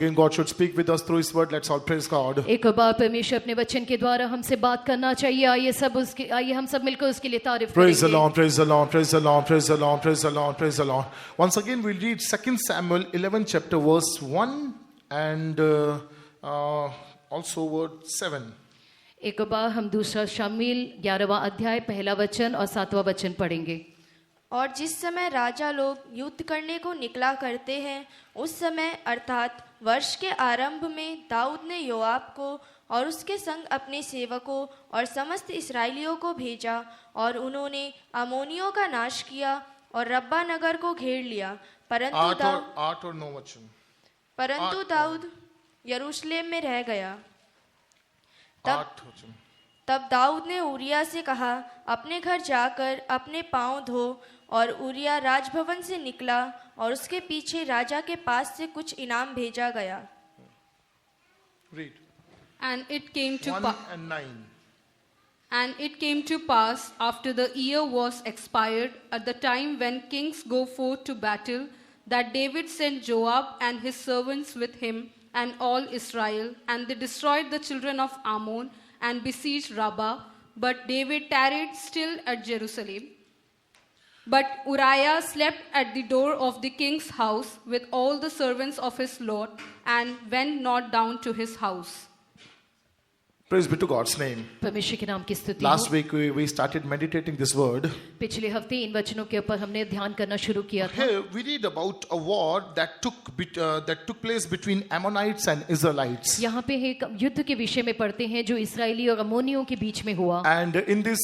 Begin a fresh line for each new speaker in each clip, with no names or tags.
Again, God should speak with us through His word. Let's all praise God.
एक बार परमेश्वर अपने वचन के द्वारा हमसे बात करना चाहिए। आइए हम सब मिलकर उसके लिए तारीफ
Praise the
करेंगे।
Lord, praise the Lord, praise the Lord, praise the Lord, praise the Lord, praise the Lord. Once again, we'll read 2 Samuel 11 chapter verse 1 and also verse 7.
एक बार हम दूसरा शामिल 11वां अध्याय पहला वचन और 7वां वचन पढ़ेंगे।
और जिस समय राजा लोग युद्ध करने को निकला करते हैं, उस समय अर्थात वर्ष के आरंभ में दाऊद ने योआब को और उसके संग अपने सेवकों और समस्त इस्राएलियों को भेजा, और उन्होंने अमोनियों का नाश किया और रब्बा नगर को घेर लिया। परंतु दाऊद यरूशलेम में रह गया। तब दाऊद ने उरिया से कहा, अपने घर जाकर अपने पांव धो। और उरिया राजभवन से निकला और उसके पीछे राजा के पास से कुछ इनाम भेजा गया।
Read.
And it came to
1 and 9.
And it came to pass after the year was expired, at the time when kings go forth to battle, that David sent Joab and his servants with him and all Israel, and they destroyed the children of Ammon and besieged Rabbah. But David tarried still at Jerusalem. But Uriah slept at the door of the king's house with all the servants of his lord, and went not down to his house.
Praise be to God's name.
परमेश्वर के नाम की स्तुति हो।
Last week we started meditating this word.
पिछले हफ्ते इन वचनों के ऊपर हमने ध्यान करना शुरू किया था।
Here we read about a war that took place between Ammonites and Israelites.
यहाँ पे एक युद्ध के विषय में पढ़ते हैं जो इसराइली और अमोनियों के बीच में हुआ।
And in this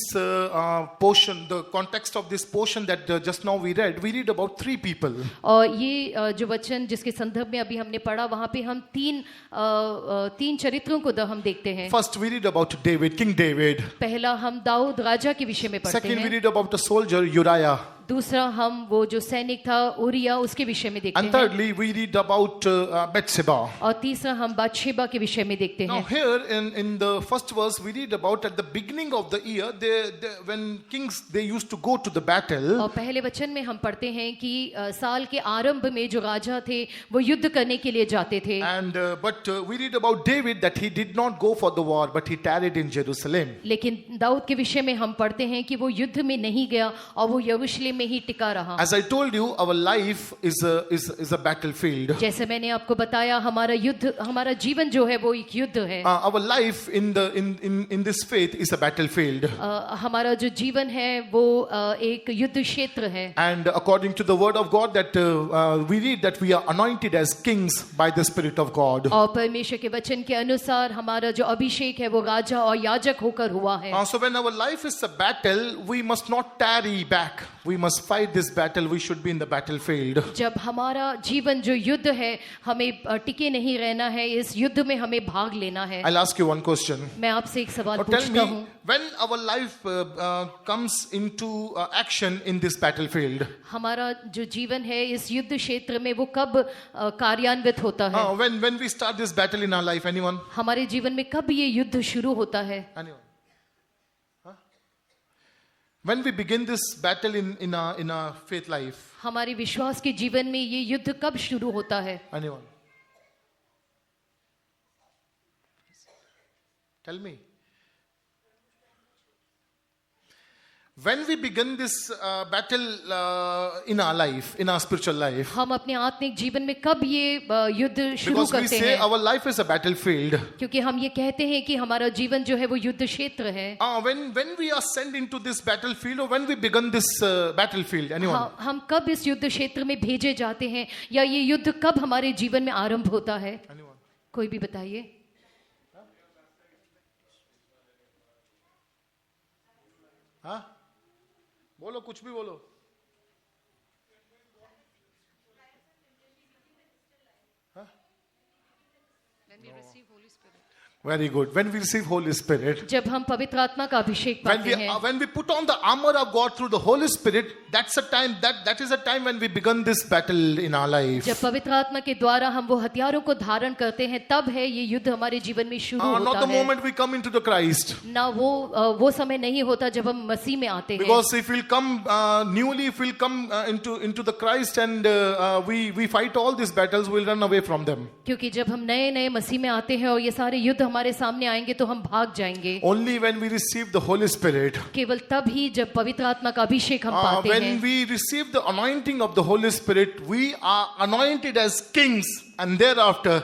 portion, the context of this portion that just now we read about three people.
और ये जो वचन जिसके संदर्भ में अभी हमने पढ़ा, वहाँ पे हम तीन चरित्रों को हम देखते हैं।
First we read about David, King David.
पहला हम दाऊद राजा के विषय में पढ़ते
Second we
हैं।
read about the soldier Uriah.
दूसरा हम वो जो सैनिक था उरिया उसके विषय में देखते
And
हैं।
thirdly we read about Bathsheba.
और तीसरा हम बातशेबा के विषय में देखते
Now
हैं।
here in the first verse we read about at the beginning of the year when kings they used to go to the battle.
और पहले वचन में हम पढ़ते हैं कि साल के आरंभ में जो राजा थे वो युद्ध करने के लिए जाते थे।
And but we read about David that he did not go for the war but he tarried in Jerusalem.
लेकिन दाऊद के विषय में हम पढ़ते हैं कि वो युद्ध में नहीं गया और वो यरूशलेम में ही टिका रहा।
As I told you, our life is a battlefield.
जैसे मैंने आपको बताया, हमारा जीवन जो है वो एक युद्ध है।
Our life in this faith is a battlefield.
हमारा जो जीवन है वो एक युद्ध क्षेत्र है।
And according to the word of God that we read that we are anointed as kings by the Spirit of God.
और परमेश्वर के वचन के अनुसार हमारा जो अभिषेक है वो राजा और याजक होकर हुआ है।
So when our life is a battle, we must not tarry back. We must fight this battle. We should be in the battlefield.
जब हमारा जीवन जो युद्ध है, हमें टिके नहीं रहना है, इस युद्ध में हमें भाग लेना है।
I'll ask you one question.
मैं आपसे एक सवाल
Now tell
पूछता
me,
हूँ।
when our life comes into action in this battlefield,
हमारा जो जीवन है इस युद्ध क्षेत्र में वो कब कार्यान्वित होता है?
when we start this battle in our life, anyone?
हमारे जीवन में कब ये युद्ध शुरू होता है?
Anyone? Huh? When we begin this battle in our faith life?
हमारे विश्वास के जीवन में ये युद्ध कब शुरू होता है?
Anyone? Tell me. When we begin this battle in our life, in our spiritual life,
हम अपने आत्मिक जीवन में कब ये युद्ध शुरू
because we
करते
say
हैं?
our life is a battlefield.
क्योंकि हम ये कहते हैं कि हमारा जीवन जो है वो युद्ध क्षेत्र है।
When we are sent into this battlefield, or when we begin this battlefield, anyone?
हम कब इस युद्ध क्षेत्र में भेजे जाते हैं, या ये युद्ध कब हमारे जीवन में आरंभ होता है?
Anyone?
कोई भी बताइए।
हाँ? बोलो, कुछ भी बोलो। Very good. When we receive Holy Spirit,
जब हम पवित्र आत्मा का अभिषेक पाते हैं,
when we put on the armor of God through the Holy Spirit, that's a time that is a time when we begin this battle in our life.
जब पवित्र आत्मा के द्वारा हम वो हथियारों को धारण करते हैं, तब है ये युद्ध हमारे जीवन में शुरू
Not
होता
the
है।
moment we come into the Christ.
ना वो समय नहीं होता जब हम मसीह में आते हैं।
Because if we'll come newly, if we'll come into the Christ and we fight all these battles, we'll run away from them.
क्योंकि जब हम नए मसीह में आते हैं और ये सारे युद्ध हमारे सामने आएंगे तो हम भाग जाएंगे।
Only when we receive the Holy Spirit,
केवल तब ही जब पवित्र आत्मा का अभिषेक हम पाते हैं।
when we receive the anointing of the Holy Spirit, we are anointed as kings, and thereafter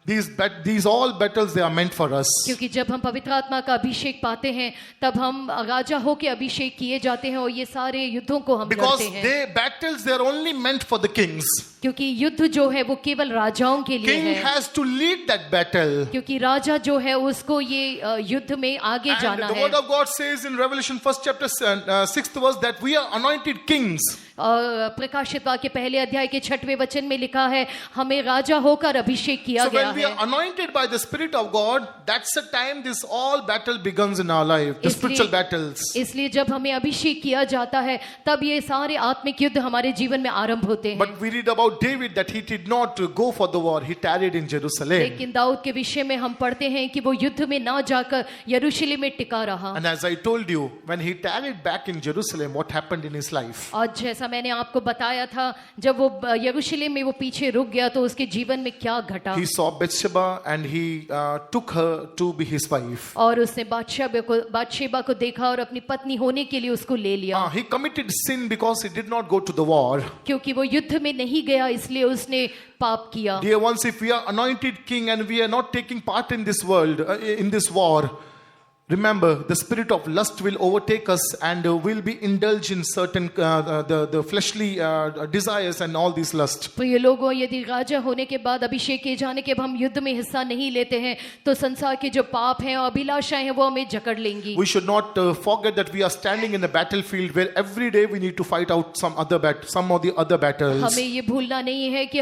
these all battles, they are meant for us.
क्योंकि जब हम पवित्र आत्मा का अभिषेक पाते हैं तब हम राजा होके अभिषेक किए जाते हैं और ये सारे युद्धों को हम
Because
लड़ते हैं।
battles, they are only meant for the kings.
क्योंकि युद्ध जो है वो केवल राजाओं के लिए
King
है।
has to lead that battle.
क्योंकि राजा जो है उसको ये युद्ध में आगे
And
जाना
the
है।
word of God says in Revelation 1st chapter 6th verse that we are anointed kings.
और प्रकाशित वाक्य पहले अध्याय के 6वें वचन में लिखा है हमें राजा होकर अभिषेक किया
So
गया
when we
है।
are anointed by the Spirit of God, that's the time this all battle begins in our life, the spiritual battles.
इसलिए जब हमें अभिषेक किया जाता है तब ये सारे आत्मिक युद्ध हमारे जीवन में आरंभ होते हैं।
But we read about David that he did not go for the war, he tarried in Jerusalem.
लेकिन दाऊद के विषय में हम पढ़ते हैं कि वो युद्ध में ना जाकर यरूशलेम में टिका रहा।
And as I told you, when he tarried back in Jerusalem, what happened in his life?
और जैसा मैंने आपको बताया था जब वो यरूशलेम में वो पीछे रुक गया तो उसके जीवन में क्या घटा।
He saw Bathsheba and he took her to be his wife.
और उसने बादशेबा को देखा और अपनी पत्नी होने के लिए उसको ले लिया।
He committed sin because he did not go to the war.
क्योंकि वो युद्ध में नहीं गया इसलिए उसने पाप किया।
Dear ones, if we are anointed king and we are not taking part in this world, in this war, remember the spirit of lust will overtake us and we'll be indulged in certain the fleshly desires and all these lust.
प्रिय लोगों, यदि राजा होने के बाद अभिषेक किए जाने के बाद हम युद्ध में हिस्सा नहीं लेते हैं तो संसार के जो पाप हैं और अभिलाषाएं हैं वो हमें जकड़ लेंगी।
We should not forget that we are standing in a battlefield where every day we need to fight out some of the other battles.
हमें ये भूलना नहीं है कि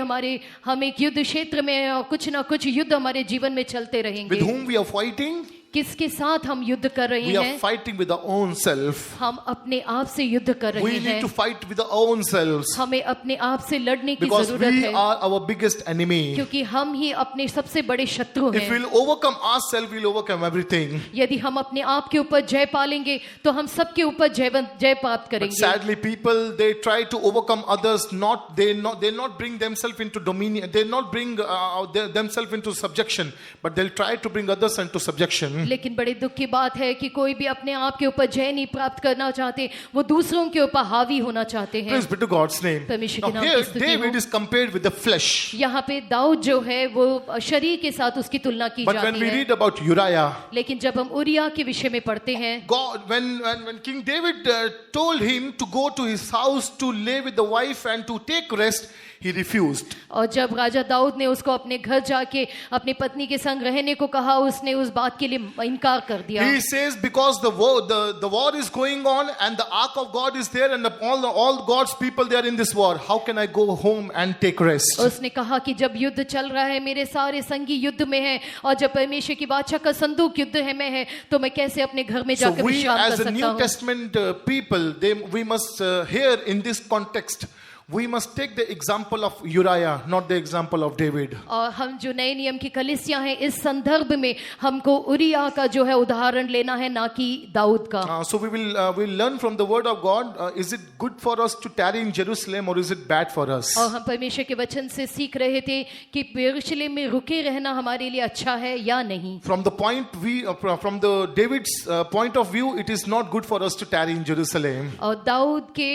हम एक युद्ध क्षेत्र में हैं और कुछ ना कुछ युद्ध हमारे जीवन में चलते
With
रहेंगे।
whom we are fighting?
किसके साथ हम युद्ध कर रहे
We are
हैं?
fighting with our own self.
हम अपने आप से युद्ध कर रहे
We need
हैं।
to fight with our own selves
हमें अपने आप से लड़ने की
because
जरूरत
we
है
are our biggest enemy.
क्योंकि हम ही अपने सबसे बड़े शत्रु
If
हैं।
we'll overcome ourselves, we'll overcome everything.
यदि हम अपने आप के ऊपर जय पालेंगे तो हम सबके ऊपर जय प्राप्त
But
करेंगे।
sadly, people they try to overcome others. They not bring themselves into dominion. They not bring themselves into subjection, but they'll try to bring others into subjection.
लेकिन बड़े दुख की बात है कि कोई भी अपने आप के ऊपर जय नहीं प्राप्त करना चाहते, वो दूसरों के ऊपर हावी होना चाहते हैं।
Praise be to God's name.
परमेश्वर के
Now
नाम
here
की स्तुति
David
हो।
is compared with the flesh.
यहाँ पे दाऊद जो है वो शरीर के साथ उसकी तुलना की
But when
जाती
we
है।
read about Uriah,
लेकिन जब हम उरिया के विषय में पढ़ते हैं,
God, when King David told him to go to his house to lay with the wife and to take rest, he refused.
और जब राजा दाऊद ने उसको अपने घर जाके अपनी पत्नी के संग रहने को कहा, उसने उस बात के लिए इनकार कर दिया।
He says because the war is going on and the ark of God is there and all God's people they are in this war. How can I go home and take rest?
उसने कहा कि जब युद्ध चल रहा है, मेरे सारे संगी युद्ध में हैं और जब परमेश्वर की बादशाह का संदूक युद्ध है में है, तो मैं कैसे अपने घर में
So
जाकर
we
विश्राम कर
as a
सकता
New
हूँ?
Testament people, we must hear in this context. We must take the example of Uriah, not the example of David.
और हम जो नए नियम की कलीसियां हैं, इस संदर्भ में हमको उरिया का जो है उदाहरण लेना है, ना कि दाऊद का।
So we'll learn from the word of God. Is it good for us to tarry in Jerusalem or is it bad for us?
और हम परमेश्वर के वचन से सीख रहे थे कि यरूशलेम में रुके रहना हमारे लिए अच्छा है या नहीं।
From the David's point of view, it is not good for us to tarry in Jerusalem.
और दाऊद के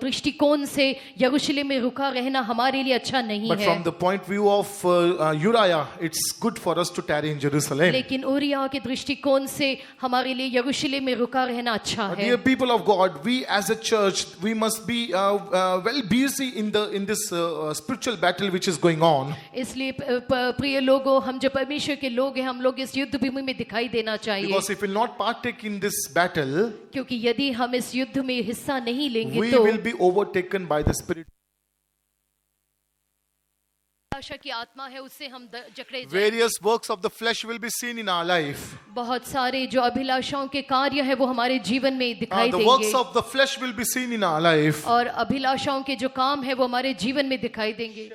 दृष्टिकोण से यरूशलेम में रुका रहना हमारे लिए अच्छा नहीं
But
है।
from the point of view of Uriah, it's good for us to tarry in Jerusalem.
लेकिन उरिया के दृष्टिकोण से हमारे लिए यरूशलेम में रुका रहना अच्छा है।
Dear people of God, we as a church, we must be well busy in this spiritual battle which is going on.
इसलिए प्रिय लोगों, हम जो परमेश्वर के लोग हैं, हम लोग इस युद्ध भूमि में दिखाई देना चाहिए।
Because if we will not partake in this battle,
क्योंकि यदि हम इस युद्ध में हिस्सा नहीं लेंगे
we
तो
will be overtaken by the Spirit.
अभिलाषा की आत्मा है उससे हम जकड़े जाएंगे।
Various works of the flesh will be seen in our life.
बहुत सारे जो अभिलाषाओं के कार्य है वो हमारे जीवन में दिखाई
The works
देंगे
of the flesh will be seen in our life.
और अभिलाषाओं के जो काम है वो हमारे जीवन में दिखाई देंगे।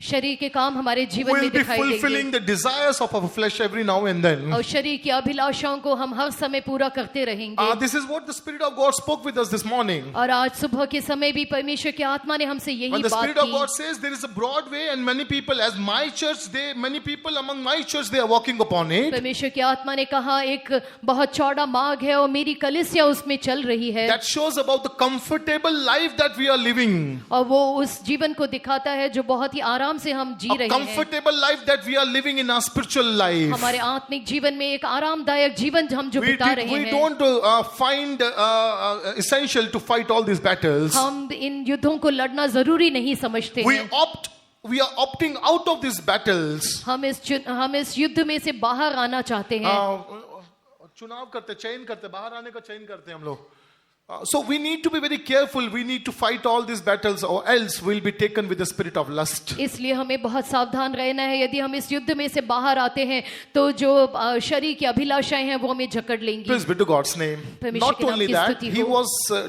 शरीर के काम हमारे जीवन
We'll
में
be
दिखाई
fulfilling
देंगे
the desires of our flesh every now and then.
और शरीर की अभिलाषाओं को हम हर समय पूरा करते रहेंगे।
This is what the Spirit of God spoke with us this morning.
और आज सुबह के समय भी परमेश्वर की आत्मा ने हमसे यही
When the
बात
Spirit of
की।
God says there is a broad way and many people, as my church, many people among my church, they are walking upon it.
परमेश्वर की आत्मा ने कहा एक बहुत चौड़ा मार्ग है और मेरी कलीसिया उसमें चल रही है
That shows about the comfortable life that we are living.
और वो उस जीवन को दिखाता है जो बहुत ही आराम से हम जी
A
रहे हैं।
comfortable life that we are living in our spiritual life.
हमारे आत्मिक जीवन में एक आरामदायक जीवन हम जो बिता रहे
We
हैं।
don't find essential to fight all these battles.
हम इन युद्धों को लड़ना जरूरी नहीं समझते
We
हैं।
we are opting out of these battles.
हम इस युद्ध में से बाहर आना चाहते हैं।
चुनाव करते, चयन करते, बाहर आने का चयन करते हैं हम लोग। So we need to be very careful. We need to fight all these battles, or else we'll be taken with the spirit of lust.
इसलिए हमें बहुत सावधान रहना है। यदि हम इस युद्ध में से बाहर आते हैं तो जो शरीर की अभिलाषाएं हैं वो हमें जकड़ लेंगी।
Praise be to God's name. Not only that,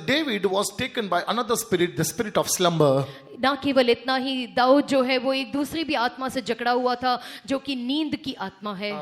David was taken by another spirit, the spirit of slumber.
ना केवल इतना ही, दाऊद जो है वो एक दूसरी भी आत्मा से जकड़ा हुआ था जो कि नींद की आत्मा है।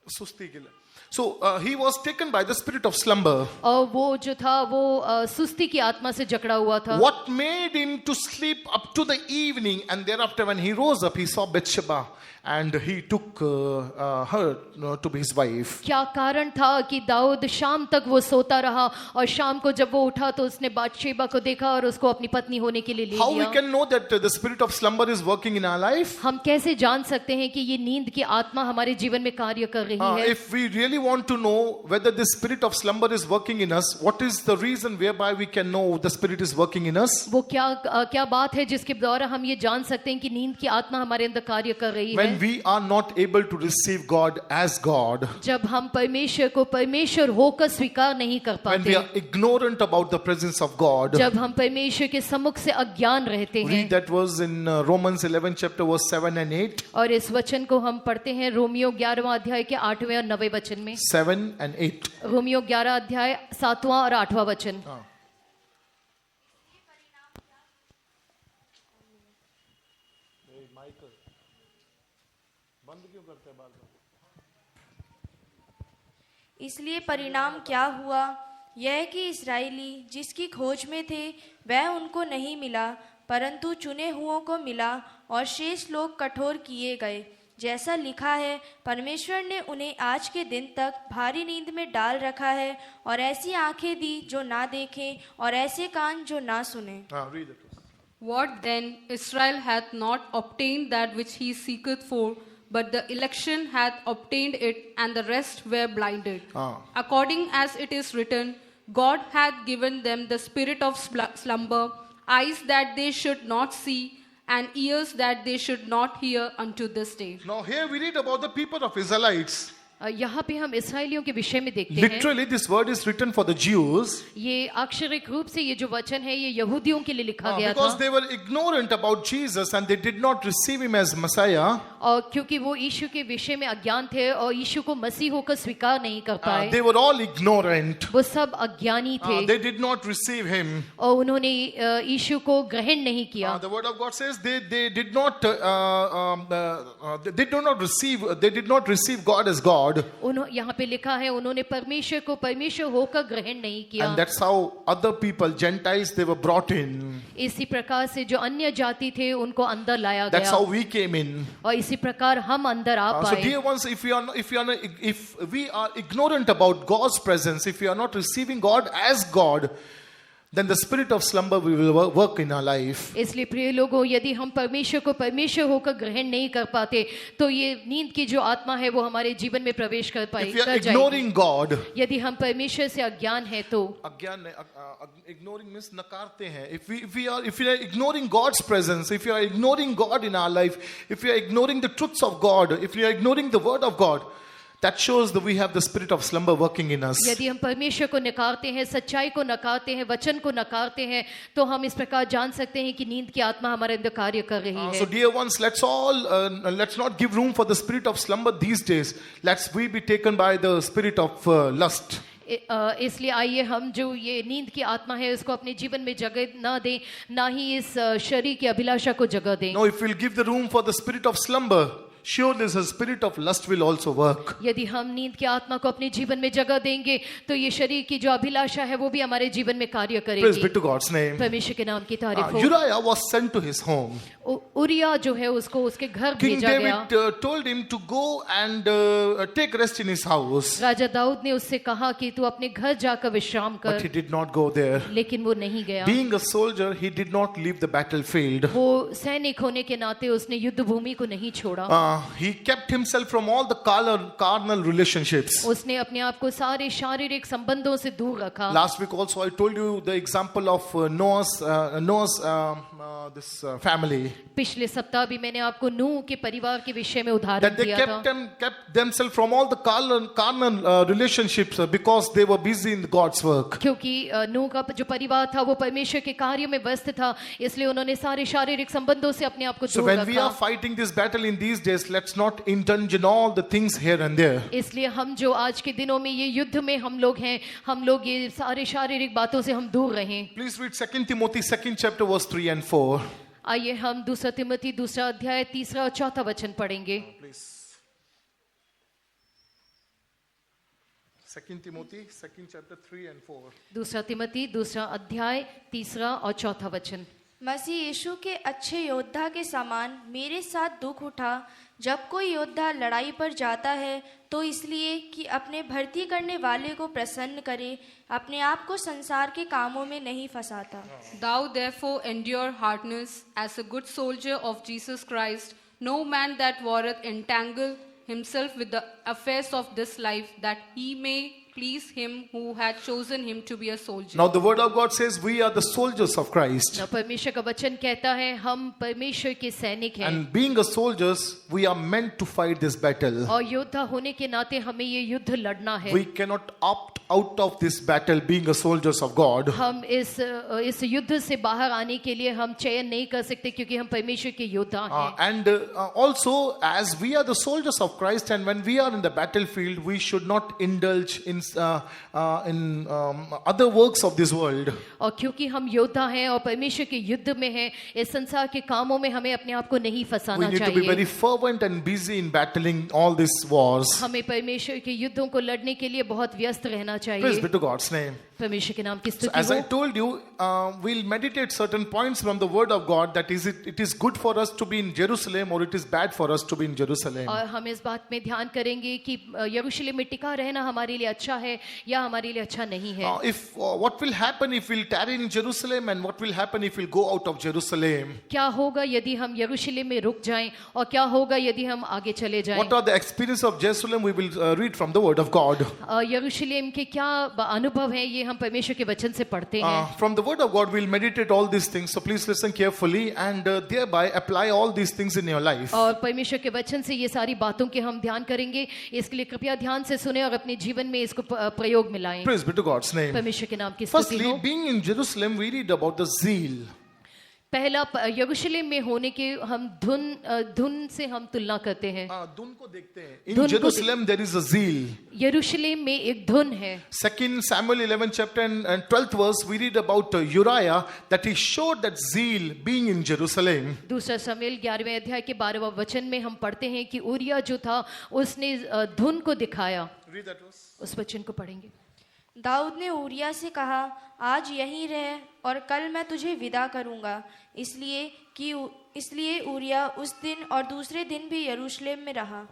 सुस्ती के लिए। So he was taken by the spirit of slumber.
और वो जो था वो सुस्ती की आत्मा से जकड़ा हुआ था।
What made him to sleep up to the evening, and thereafter when he rose up, he saw Bathsheba and he took her to be his wife.
क्या कारण था कि दाऊद शाम तक वो सोता रहा और शाम को जब वो उठा तो उसने बातशेबा को देखा और उसको अपनी पत्नी होने के लिए ले
How we
लिया।
can know that the spirit of slumber is working in our life?
हम कैसे जान सकते हैं कि ये नींद की आत्मा हमारे जीवन में कार्य कर रही है?
If we really want to know whether the spirit of slumber is working in us, what is the reason whereby we can know the spirit is working in us?
वो क्या बात है जिसके द्वारा हम ये जान सकते हैं कि नींद की आत्मा हमारे अंदर कार्य कर रही है?
When we are not able to receive God as God,
जब हम परमेश्वर को परमेश्वर होकर स्वीकार नहीं कर
when we
पाते,
are ignorant about the presence of God.
जब हम परमेश्वर के सम्मुख से अज्ञान रहते हैं।
Read that verse in Romans 11 chapter verse 7 and 8.
और इस वचन को हम पढ़ते हैं रोमियो 11वां अध्याय के 8वें और 9वें वचन में।
7 and 8.
रोमियो 11 अध्याय 7वां और 8वां वचन।
इसलिए परिणाम क्या हुआ, यह कि इस्राएली जिसकी खोज में थे वह उनको नहीं मिला, परंतु चुने हुओं को मिला और शेष लोग कठोर किए गए। जैसा लिखा है, परमेश्वर ने उन्हें आज के दिन तक भारी नींद में डाल रखा है और ऐसी आंखें दी जो ना देखें और ऐसे कान जो ना सुने।
Read it.
What then? Israel hath not obtained that which he seeketh for, but the election hath obtained it, and the rest were blinded. According as it is written, God hath given them the spirit of slumber, eyes that they should not see, and ears that they should not hear unto this day.
Now here we read about the people of Israelites.
यहाँ पे हम इसराइलियों के विषय में देखते हैं।
Literally this word is written for the Jews.
ये अक्षरिक रूप से ये जो वचन है ये यहूदियों के लिए लिखा गया
Because
था।
they were ignorant about Jesus and they did not receive him as Messiah.
और क्योंकि वो यीशु के विषय में अज्ञान थे और यीशु को मसीह होकर स्वीकार नहीं कर पाए,
They were all ignorant.
वो सब अज्ञानी थे
They did not receive him.
और उन्होंने यीशु को ग्रहण नहीं किया।
The word of God says they did not receive God as God.
यहाँ पे लिखा है उन्होंने परमेश्वर को परमेश्वर होकर ग्रहण नहीं किया।
And that's how other people, Gentiles, they were brought in.
इसी प्रकार से जो अन्य जाति थे उनको अंदर लाया
That's
गया
how we came in.
और इसी प्रकार हम अंदर आ
So
पाए।
dear ones, if we are ignorant about God's presence, if we are not receiving God as God, then the spirit of slumber will work in our life.
इसलिए प्रिय लोगों, यदि हम परमेश्वर को परमेश्वर होकर ग्रहण नहीं कर पाते तो ये नींद की जो आत्मा है वो हमारे जीवन में प्रवेश कर
If we are
जाएगी।
ignoring God,
यदि हम परमेश्वर से अज्ञान है तो
ignoring means नकारते हैं. If we are ignoring God's presence, if you are ignoring God in our life, if you are ignoring the truths of God, if you are ignoring the word of God, that shows that we have the spirit of slumber working in us.
यदि हम परमेश्वर को नकारते हैं, सच्चाई को नकारते हैं, वचन को नकारते हैं, तो हम इस प्रकार जान सकते हैं कि नींद की आत्मा हमारे अंदर कार्य कर रही
So
है।
dear ones, let's not give room for the spirit of slumber these days. Let's we be taken by the spirit of lust.
इसलिए आइए हम जो ये नींद की आत्मा है उसको अपने जीवन में जगह ना दें, ना ही इस शरीर की अभिलाषा को जगह दें।
Now, if we'll give the room for the spirit of slumber, surely the spirit of lust will also work.
यदि हम नींद की आत्मा को अपने जीवन में जगह देंगे तो ये शरीर की जो अभिलाषा है वो भी हमारे जीवन में कार्य
Praise be
करेगी।
to God's name.
परमेश्वर के नाम की तारीफ हो।
Uriah was sent to his home.
Urea जो है उसको उसके घर
King
भेजा गया।
David told him to go and take rest in his house,
राजा दाऊद ने उससे कहा कि तू अपने घर जाकर विश्राम
but he
कर,
did not go there.
लेकिन वो नहीं गया।
Being a soldier, he did not leave the battlefield.
वो सैनिक होने के नाते उसने युद्ध भूमि को नहीं छोड़ा।
He kept himself from all the carnal relationships.
उसने अपने आप को सारे शारीरिक संबंधों से दूर रखा।
Last week also I told you the example of Noah's family,
पिछले सप्ताह भी मैंने आपको नूह के परिवार के विषय में उदाहरण
that they
दिया था
kept themselves from all the carnal relationships because they were busy in God's work.
क्योंकि नूह का जो परिवार था वो परमेश्वर के कार्य में व्यस्त था, इसलिए उन्होंने सारे शारीरिक संबंधों से अपने आप को
So
दूर
when we are
रखा।
fighting this battle in these days, let's not indulge in all the things here and there.
इसलिए हम जो आज के दिनों में ये युद्ध में हम लोग हैं, हम लोग ये सारे शारीरिक बातों से हम दूर रहें।
Please read 2 Timothy 2nd chapter verse 3 and 4.
आइए हम दूसरा तिमोथी दूसरा अध्याय तीसरा और चौथा वचन पढ़ेंगे।
Please. 2 Timothy 2nd chapter 3 and 4.
दूसरा तिमोथी दूसरा अध्याय तीसरा और चौथा वचन।
मसीह यीशु के अच्छे योद्धा के समान मेरे साथ दुख उठा जब कोई योद्धा लड़ाई पर जाता है तो इसलिए कि अपने भर्ती करने वाले को प्रसन्न करे, अपने आप को संसार के कामों में नहीं फंसाता।
Thou therefore endure hardness as a good soldier of Jesus Christ. No man that warreth entangle himself with the affairs of this life, that he may please him who had chosen him to be a soldier.
Now the word of God says we are the soldiers of Christ.
परमेश्वर का वचन कहता है हम परमेश्वर के सैनिक हैं
And being a soldiers, we are meant to fight this battle.
और योद्धा होने के नाते हमें ये युद्ध लड़ना है।
We cannot opt out of this battle being a soldiers of God.
हम इस युद्ध से बाहर आने के लिए हम चयन नहीं कर सकते क्योंकि हम परमेश्वर के योद्धा हैं।
And also, as we are the soldiers of Christ, and when we are in the battlefield, we should not indulge in other works of this world.
और क्योंकि हम योद्धा हैं और परमेश्वर के युद्ध में हैं, इस संसार के कामों में हमें अपने आप को नहीं
We
फंसाना
need to be very
चाहिए।
fervent and busy in battling all these wars.
हमें परमेश्वर के युद्धों को लड़ने के लिए बहुत व्यस्त रहना
Praise
चाहिए।
be to God's name.
परमेश्वर के नाम की
So
स्तुति
as I
हो।
told you, we'll meditate certain points from the word of God, that it is good for us to be in Jerusalem or it is bad for us to be in Jerusalem.
और हम इस बात में ध्यान करेंगे कि यरूशलेम में टिका रहना हमारे लिए अच्छा है या हमारे लिए अच्छा नहीं है।
What will happen if we'll tarry in Jerusalem, and what will happen if we'll go out of Jerusalem?
क्या होगा यदि हम यरूशलेम में रुक जाएं और क्या होगा यदि हम आगे चले जाएं?
What are the experience of Jerusalem? We will read from the word of God.
यरूशलेम के क्या अनुभव हैं ये हम परमेश्वर के वचन से पढ़ते हैं।
From the word of God, we'll meditate all these things. So please listen carefully and thereby apply all these things in your life.
और परमेश्वर के वचन से ये सारी बातों के हम ध्यान करेंगे, इसके लिए कृपया ध्यान से सुने और अपने जीवन में इसको प्रयोग में लाएं।
Praise be to God's name.
परमेश्वर के नाम की स्तुति
Firstly,
हो।
being in Jerusalem, we read about the zeal.
पहला यरूशलेम में होने के हम धुन से हम तुलना करते हैं।
धुन को देखते हैं.
धुन
In
को
Jerusalem, there is a zeal.
यरूशलेम में एक धुन है।
2 Samuel 11 chapter and 12th verse, we read about Uriah, that he showed that zeal being in Jerusalem.
दूसरा शमूएल 11वें अध्याय के 12वें वचन में हम पढ़ते हैं कि उरिया जो था उसने धुन को दिखाया।
Read that verse.
उस वचन को पढ़ेंगे।
दाऊद ने ऊरिया से कहा, आज यहीं रह और कल मैं तुझे विदा करूंगा, इसलिए ऊरिया उस दिन और दूसरे दिन भी यरूशलेम में रहा।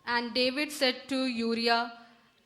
And David said to Uriah,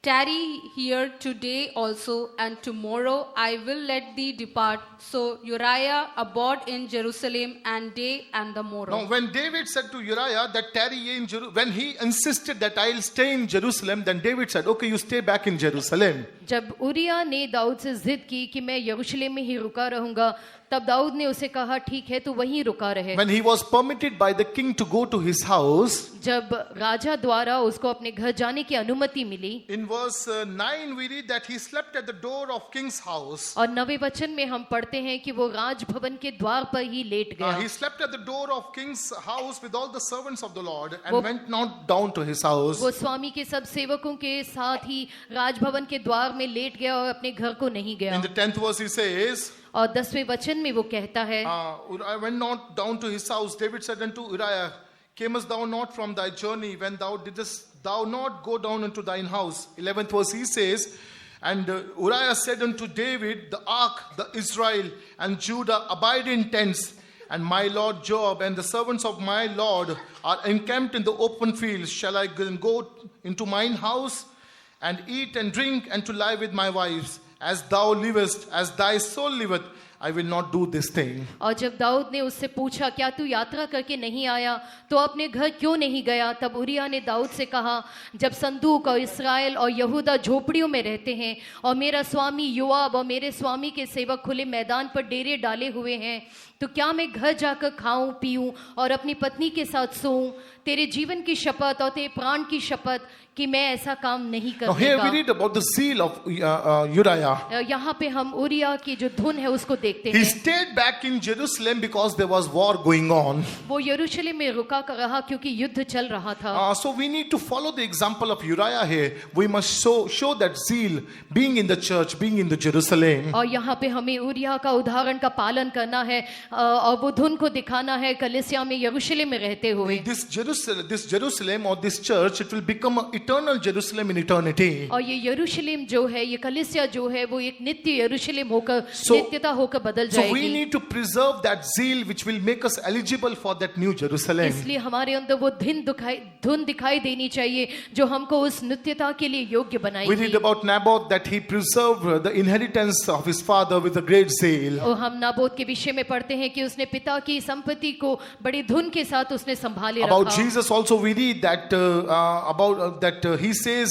Tarry here today also, and tomorrow I will let thee depart. So Uriah abode in Jerusalem and day and the morrow.
Now, when David said to Uriah that tarry ye in Jerusalem, when he insisted that I'll stay in Jerusalem, then David said, okay, you stay back in Jerusalem.
जब urea ने दाऊद से जिद की कि मैं यरूशलेम में ही रुका रहूंगा, तब दाऊद ने उसे कहा ठीक है तू वहीं रुका रहे।
When he was permitted by the king to go to his house,
जब राजा द्वारा उसको अपने घर जाने की अनुमति मिली,
in verse 9 we read that he slept at the door of king's house.
और 9वें वचन में हम पढ़ते हैं कि वो राजभवन के द्वार पर ही लेट गया।
He slept at the door of king's house with all the servants of the Lord and went not down to his house.
वो स्वामी के सब सेवकों के साथ ही राजभवन के द्वार में लेट गया और अपने घर को नहीं गया।
In the 10th verse he says,
और 10वें वचन में वो कहता है,
I went not down to his house. David said unto Uriah, camest thou not from thy journey when thou didst thou not go down into thine house? 11th verse he says, and Uriah said unto David, the ark, the Israel and Judah abide in tents, and my lord Joab and the servants of my lord are encamped in the open fields. Shall I go into mine house and eat and drink and to lie with my wives? As thou livest, as thy soul liveth, I will not do this thing.
और जब दाऊद ने उससे पूछा क्या तू यात्रा करके नहीं आया तो अपने घर क्यों नहीं गया, तब उरिया ने दाऊद से कहा जब संदूक और इस्राएल और यहूदा झोपड़ियों में रहते हैं और मेरा स्वामी योआब और मेरे स्वामी के सेवक खुले मैदान पर डेरे डाले हुए हैं, तो क्या मैं घर जाकर खाऊं पीऊं और अपनी पत्नी के साथ सोऊं? तेरे जीवन की शपथ और तेरे प्राण की शपथ कि मैं ऐसा काम नहीं
Now here we
करूंगा।
read about the zeal of Uriah.
यहाँ पे हम उरिया की जो धुन है उसको देखते
He
हैं।
stayed back in Jerusalem because there was war going on.
वो यरूशलेम में रुका कर रहा क्योंकि युद्ध चल रहा था।
So we need to follow the example of Uriah here. We must show that zeal, being in the church, being in the Jerusalem.
और यहाँ पे हमें उरिया का उदाहरण का पालन करना है और वो धुन को दिखाना है कलीसिया में यरूशलेम में रहते हुए।
This Jerusalem or this church, it will become an eternal Jerusalem in eternity.
और ये यरूशलेम जो है, ये कलीसिया जो है, वो एक नित्य यरूशलेम होकर नित्यता होकर बदल
So we
जाएगी।
need to preserve that zeal which will make us eligible for that new Jerusalem.
इसलिए हमारे अंदर वो धुन दिखाई देनी चाहिए जो हमको उस नित्यता के लिए योग्य
We read
बनाएगी।
about Naboth that he preserved the inheritance of his father with a great zeal.
और हम नाबोत के विषय में पढ़ते हैं कि उसने पिता की संपत्ति को बड़ी धुन के साथ उसने संभाले
About
रखा।
Jesus also we read that he says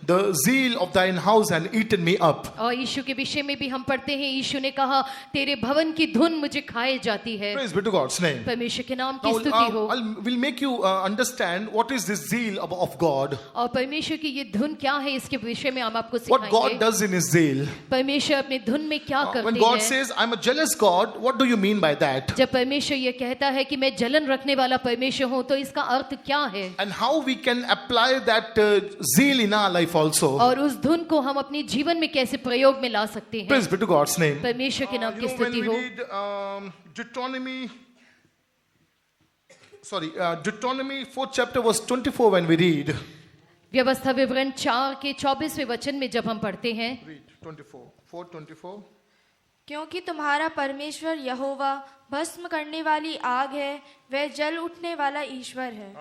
the zeal of thine house and eaten me up.
और यीशु के विषय में भी हम पढ़ते हैं, यीशु ने कहा तेरे भवन की धुन मुझे खाए जाती है।
Praise be to God's name.
परमेश्वर के नाम की
Now,
स्तुति हो।
we'll make you understand what is this zeal of God.
और परमेश्वर की ये धुन क्या है इसके विषय में हम आपको
What God
सिखाएंगे।
does in his zeal.
परमेश्वर अपने धुन में क्या
When
करते
God
हैं।
says, I'm a jealous God, what do you mean by that?
जब परमेश्वर ये कहता है कि मैं जलन रखने वाला परमेश्वर हूँ, तो इसका अर्थ क्या है?
And how we can apply that zeal in our life also.
और उस धुन को हम अपने जीवन में कैसे प्रयोग में ला सकते हैं?
Praise be to God's name.
परमेश्वर के नाम की
When
स्तुति
we
हो।
read Deuteronomy 4th chapter verse 24 when we read.
व्यवस्था विवरण 4 के 24वें वचन में जब हम पढ़ते हैं,
Read 4:24.
क्योंकि तुम्हारा परमेश्वर यहोवा भस्म करने वाली आग है, वह जल उठने वाला ईश्वर है।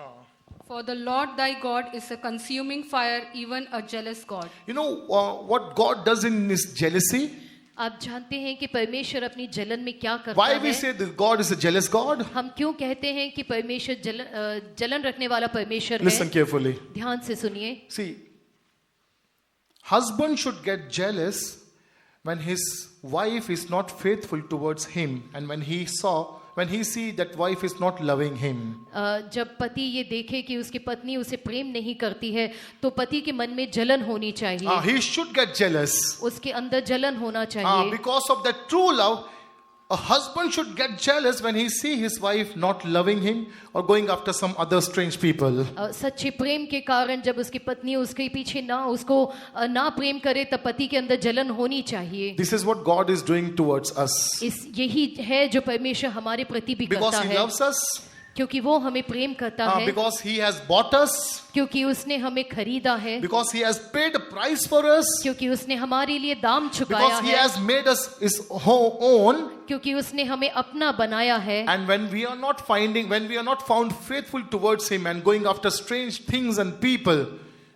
For the Lord thy God is a consuming fire, even a jealous God.
You know what God does in his jealousy?
आप जानते हैं कि परमेश्वर अपनी जलन में क्या करता
Why we
है?
say that God is a jealous God?
हम क्यों कहते हैं कि परमेश्वर जलन रखने वाला परमेश्वर
Listen
है?
carefully.
ध्यान से सुनिए।
See, husband should get jealous when his wife is not faithful towards him and when he see that wife is not loving him.
जब पति ये देखे कि उसकी पत्नी उसे प्रेम नहीं करती है, तो पति के मन में जलन होनी चाहिए।
He should get jealous.
उसके अंदर जलन होना चाहिए।
Because of that true love, a husband should get jealous when he see his wife not loving him or going after some other strange people.
सच्चे प्रेम के कारण जब उसकी पत्नी उसके पीछे उसको ना प्रेम करे, तब पति के अंदर जलन होनी चाहिए।
This is what God is doing towards us.
यही है जो परमेश्वर हमारे प्रति भी
Because
करता
he
है,
loves us,
क्योंकि वो हमें प्रेम करता है,
because he has bought us,
क्योंकि उसने हमें खरीदा है,
because he has paid a price for us,
क्योंकि उसने हमारे लिए दाम चुकाया
because he
है,
has made us his own.
क्योंकि उसने हमें अपना बनाया है।
And when we are not found faithful towards him and going after strange things and people,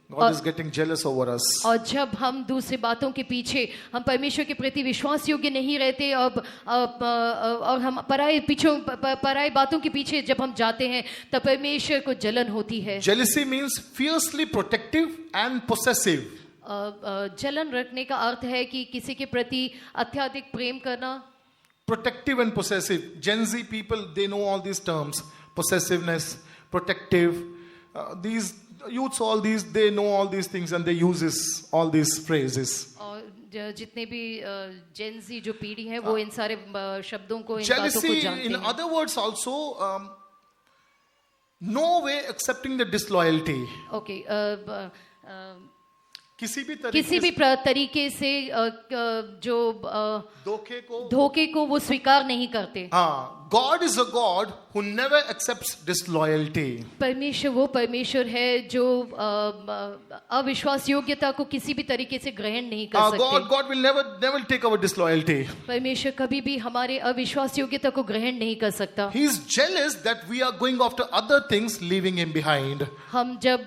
God is getting jealous over us.
और जब हम दूसरी बातों के पीछे हम परमेश्वर के प्रति विश्वास योग्य नहीं रहते, और हम पराई बातों के पीछे जब हम जाते हैं तब परमेश्वर को जलन होती है।
Jealousy means fiercely protective and possessive.
जलन रखने का अर्थ है कि किसी के प्रति अत्यधिक प्रेम करना।
Protective and possessive. Gen Z people, they know all these terms. Possessiveness, protective. These youths, all these, they know all these things and they use all these phrases.
और जितने भी जेनजी जो पीढ़ी है वो इन सारे शब्दों को, इन बातों को
Jealousy,
जानते
in
हैं।
other words also, no way accepting the disloyalty.
Okay,
किसी भी
तरीके से जो धोखे को वो स्वीकार नहीं करते।
God is a God who never accepts disloyalty.
परमेश्वर वो परमेश्वर है जो अविश्वास योग्यता को किसी भी तरीके से ग्रहण नहीं कर सकते।
God will never take our disloyalty.
परमेश्वर कभी भी हमारे अविश्वास योग्यता को ग्रहण नहीं कर सकता।
He is jealous that we are going after other things, leaving him behind.
हम जब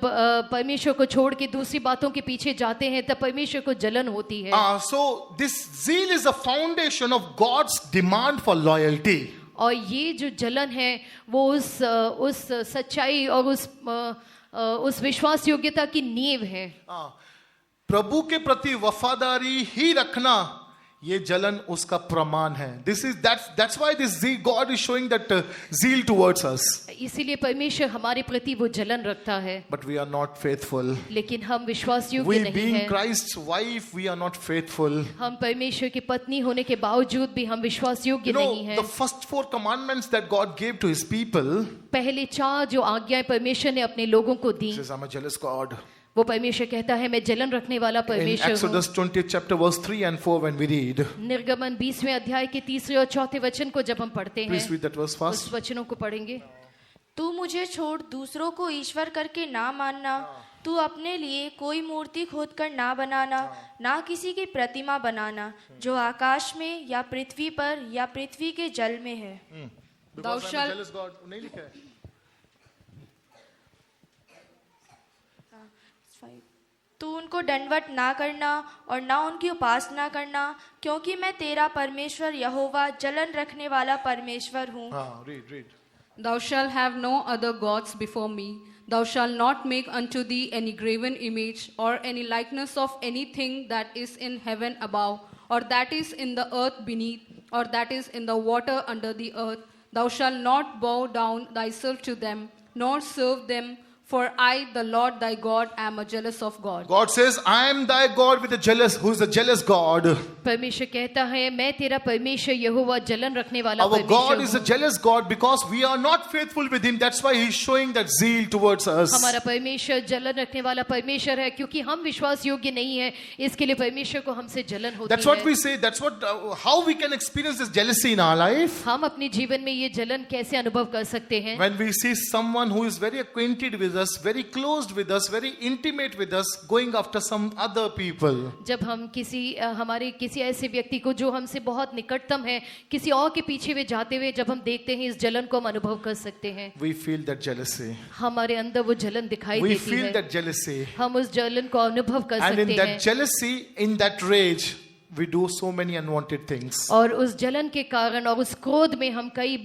परमेश्वर को छोड़ के दूसरी बातों के पीछे जाते हैं तब परमेश्वर को जलन होती है।
So this zeal is a foundation of God's demand for loyalty.
और ये जो जलन है वो उस सच्चाई और उस विश्वास योग्यता की नींव है।
प्रभु के प्रति वफादारी ही रखना ये जलन उसका प्रमाण है। That's why this zeal, God is showing that zeal towards us.
इसीलिए परमेश्वर हमारे प्रति वो जलन रखता है।
But we are not faithful.
लेकिन हम विश्वास योग्य
We
नहीं
being
हैं।
Christ's wife, we are not faithful.
हम परमेश्वर की पत्नी होने के बावजूद भी हम विश्वास योग्य नहीं हैं।
The first 4 commandments that God gave to His people.
पहले 4 जो आज्ञाएं परमेश्वर ने अपने लोगों को दी,
He says, I'm a jealous God.
वो परमेश्वर कहता है मैं जलन रखने वाला
In
परमेश्वर हूँ।
Exodus 20 chapter verse 3 and 4 when we read.
निर्गमन 20वें अध्याय के 3 और 4 वचन को जब हम पढ़ते
Please
हैं,
read that verse fast.
उस वचनों को पढ़ेंगे।
तू मुझे छोड़ दूसरों को ईश्वर करके ना मानना, तू अपने लिए कोई मूर्ति खोद कर ना बनाना, ना किसी की प्रतिमा बनाना जो आकाश में या पृथ्वी पर या पृथ्वी के जल में है।
Because I'm a jealous God. नहीं लिखा है।
तू उनको दंडवत ना करना और ना उनकी उपासना करना, क्योंकि मैं तेरा परमेश्वर यहोवा जलन रखने वाला परमेश्वर हूँ।
Read.
Thou shalt have no other gods before me. Thou shalt not make unto thee any graven image or any likeness of anything that is in heaven above, or that is in the earth beneath, or that is in the water under the earth. Thou shalt not bow down thyself to them, nor serve them. For I, the Lord thy God, am a jealous of God.
God says, I am thy God with a jealous, who is a jealous God.
परमेश्वर कहता है मैं तेरा परमेश्वर यहोवा जलन रखने वाला
Our God
परमेश्वर
is a
हूँ।
jealous God because we are not faithful with Him. That's why He is showing that zeal towards us.
हमारा परमेश्वर जलन रखने वाला परमेश्वर है, क्योंकि हम विश्वास योग्य नहीं है, इसके लिए परमेश्वर को हमसे जलन होती
That's what
है।
we say. That's what how we can experience this jealousy in our life.
हम अपने जीवन में ये जलन कैसे अनुभव कर सकते हैं?
When we see someone who is very acquainted with us, very close with us, very intimate with us, going after some other people.
जब हम हमारे किसी ऐसे व्यक्ति को जो हमसे बहुत निकटतम है, किसी और के पीछे वे जाते हुए जब हम देखते हैं, इस जलन को हम अनुभव कर सकते हैं।
We feel that jealousy.
हमारे अंदर वो जलन दिखाई
We
देती
feel
है।
that jealousy.
हम उस जलन को अनुभव कर
And in
सकते
that
हैं।
jealousy, in that rage, we do so many unwanted things.
और उस जलन के कारण और उस क्रोध में हम कई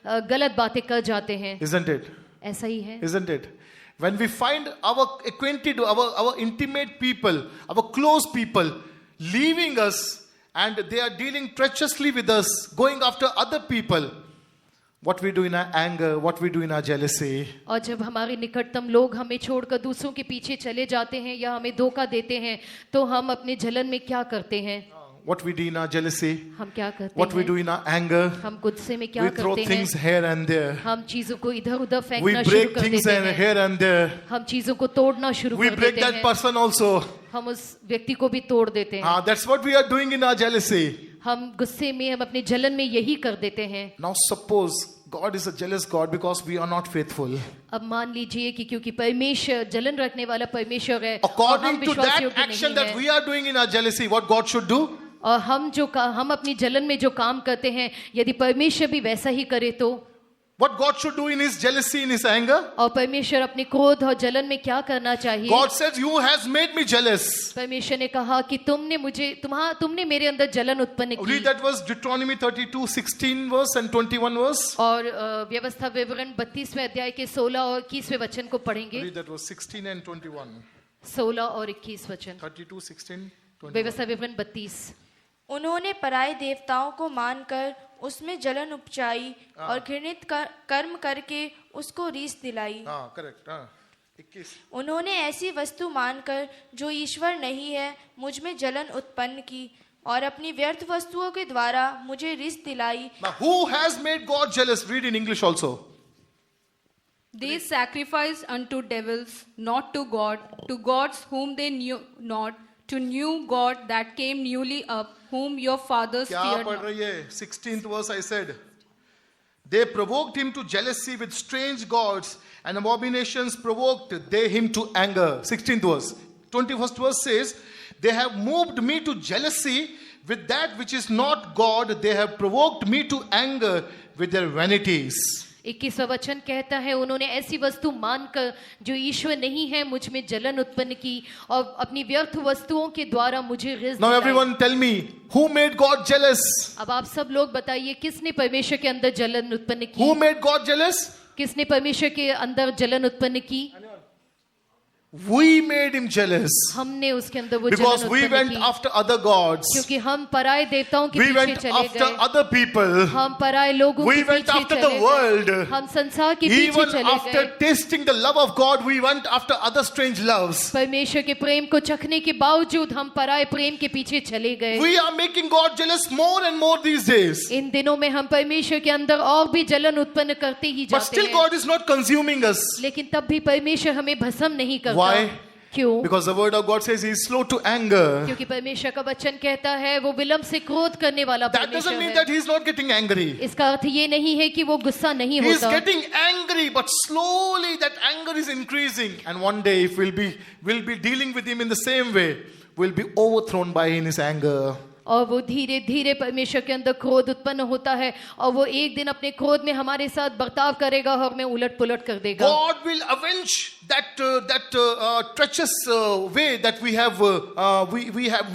गलत बातें कर जाते हैं।
Isn't it?
ऐसा ही है।
Isn't it? When we find our acquainted, our intimate people, our close people leaving us and they are dealing treacherously with us, going after other people, what we do in our anger, what we do in our jealousy.
और जब हमारे निकटतम लोग हमें छोड़कर दूसरों के पीछे चले जाते हैं या हमें धोखा देते हैं, तो हम अपने जलन में क्या करते हैं?
What we do in our jealousy,
हम क्या करते
what we
हैं?
do in our anger,
हम गुस्से में क्या
we throw
करते हैं?
things here and there.
हम चीजों को इधर-उधर
We
फेंकना शुरू
break
कर
things
देते हैं।
here and there.
हम चीजों को तोड़ना शुरू
We
कर
break
देते
that
हैं।
person also.
हम उस व्यक्ति को भी तोड़ देते हैं।
That's what we are doing in our jealousy.
हम गुस्से में, हम अपने जलन में यही कर देते हैं।
Now suppose God is a jealous God because we are not faithful.
अब मान लीजिए कि क्योंकि परमेश्वर जलन रखने वाला परमेश्वर है और हम
According to
विश्वास
that
योग्य
action
नहीं
that
है,
we are doing in our jealousy, what God should do?
और हम अपनी जलन में जो काम करते हैं, यदि परमेश्वर भी वैसा ही करे तो
What God should do in his jealousy, in his anger?
और परमेश्वर अपने क्रोध और जलन में क्या करना चाहिए?
God says, you has made me jealous.
परमेश्वर ने कहा कि तुमने मेरे अंदर जलन उत्पन्न की।
Read that verse, Deuteronomy 32, 16 verse and 21 verse.
और व्यवस्था विवरण 32वें अध्याय के 16 और 21वें वचन को पढ़ेंगे।
Read that verse, 16 and 21.
16 और 21 वचन।
32, 16, 21.
व्यवस्था विवरण 32।
उन्होंने पराये देवताओं को मानकर उसमें जलन उपजाई और घृणित कर्म करके उसको रीस दिलाई।
हाँ, correct. हाँ, 21.
उन्होंने ऐसी वस्तु मानकर जो ईश्वर नहीं है मुझ में जलन उत्पन्न की और अपनी व्यर्थ वस्तुओं के द्वारा मुझे रिस दिलाई।
Now, who has made God jealous? Read in English also.
They sacrifice unto devils, not to God, to gods whom they knew not, to new God that came newly up, whom your fathers
क्या
feared
पढ़
not.
रही है? 16th verse I said. They provoked him to jealousy with strange gods, and abominations provoked they him to anger. 16th verse. 21st verse says, they have moved me to jealousy with that which is not God. They have provoked me to anger with their vanities.
21वां वचन कहता है, उन्होंने ऐसी वस्तु मानकर जो ईश्वर नहीं है मुझ में जलन उत्पन्न की और अपनी व्यर्थ वस्तुओं के द्वारा मुझे रिस
Now
दिलाई।
everyone tell me, who made God jealous?
अब आप सब लोग बताइए, किसने परमेश्वर के अंदर जलन उत्पन्न की?
Who made God jealous?
किसने परमेश्वर के अंदर जलन उत्पन्न की?
We made him jealous.
हमने उसके अंदर वो
Because
जलन
we
उत्पन्न
went
की,
after other gods.
क्योंकि हम पराये देवताओं के
We
पीछे
went
चले
after
गए,
other people.
हम पराये लोगों
We
के
went
पीछे
after
चले
the world.
गए, हम संसार के पीछे
Even
चले
after
गए।
tasting the love of God, we went after other strange loves.
परमेश्वर के प्रेम को चखने के बावजूद हम पराये प्रेम के पीछे चले गए।
We are making God jealous more and more these days.
इन दिनों में हम परमेश्वर के अंदर और भी जलन उत्पन्न करते ही
But
जाते
still
हैं,
God is not consuming us.
लेकिन तब भी परमेश्वर हमें भस्म नहीं करता।
Why?
क्यों?
Because the word of God says he is slow to anger.
क्योंकि परमेश्वर का वचन कहता है वो विलंब से क्रोध करने वाला
That doesn't
परमेश्वर
mean
है।
that he is not getting angry.
इसका अर्थ ये नहीं है कि वो गुस्सा नहीं
He is
होता,
getting angry, but slowly that anger is increasing. And one day, if we'll be dealing with him in the same way, we'll be overthrown by in his anger.
और वो धीरे धीरे परमेश्वर के अंदर क्रोध उत्पन्न होता है और वो एक दिन अपने क्रोध में हमारे साथ बर्ताव करेगा और हमें उलट पुलट कर देगा।
God will avenge that treacherous way that we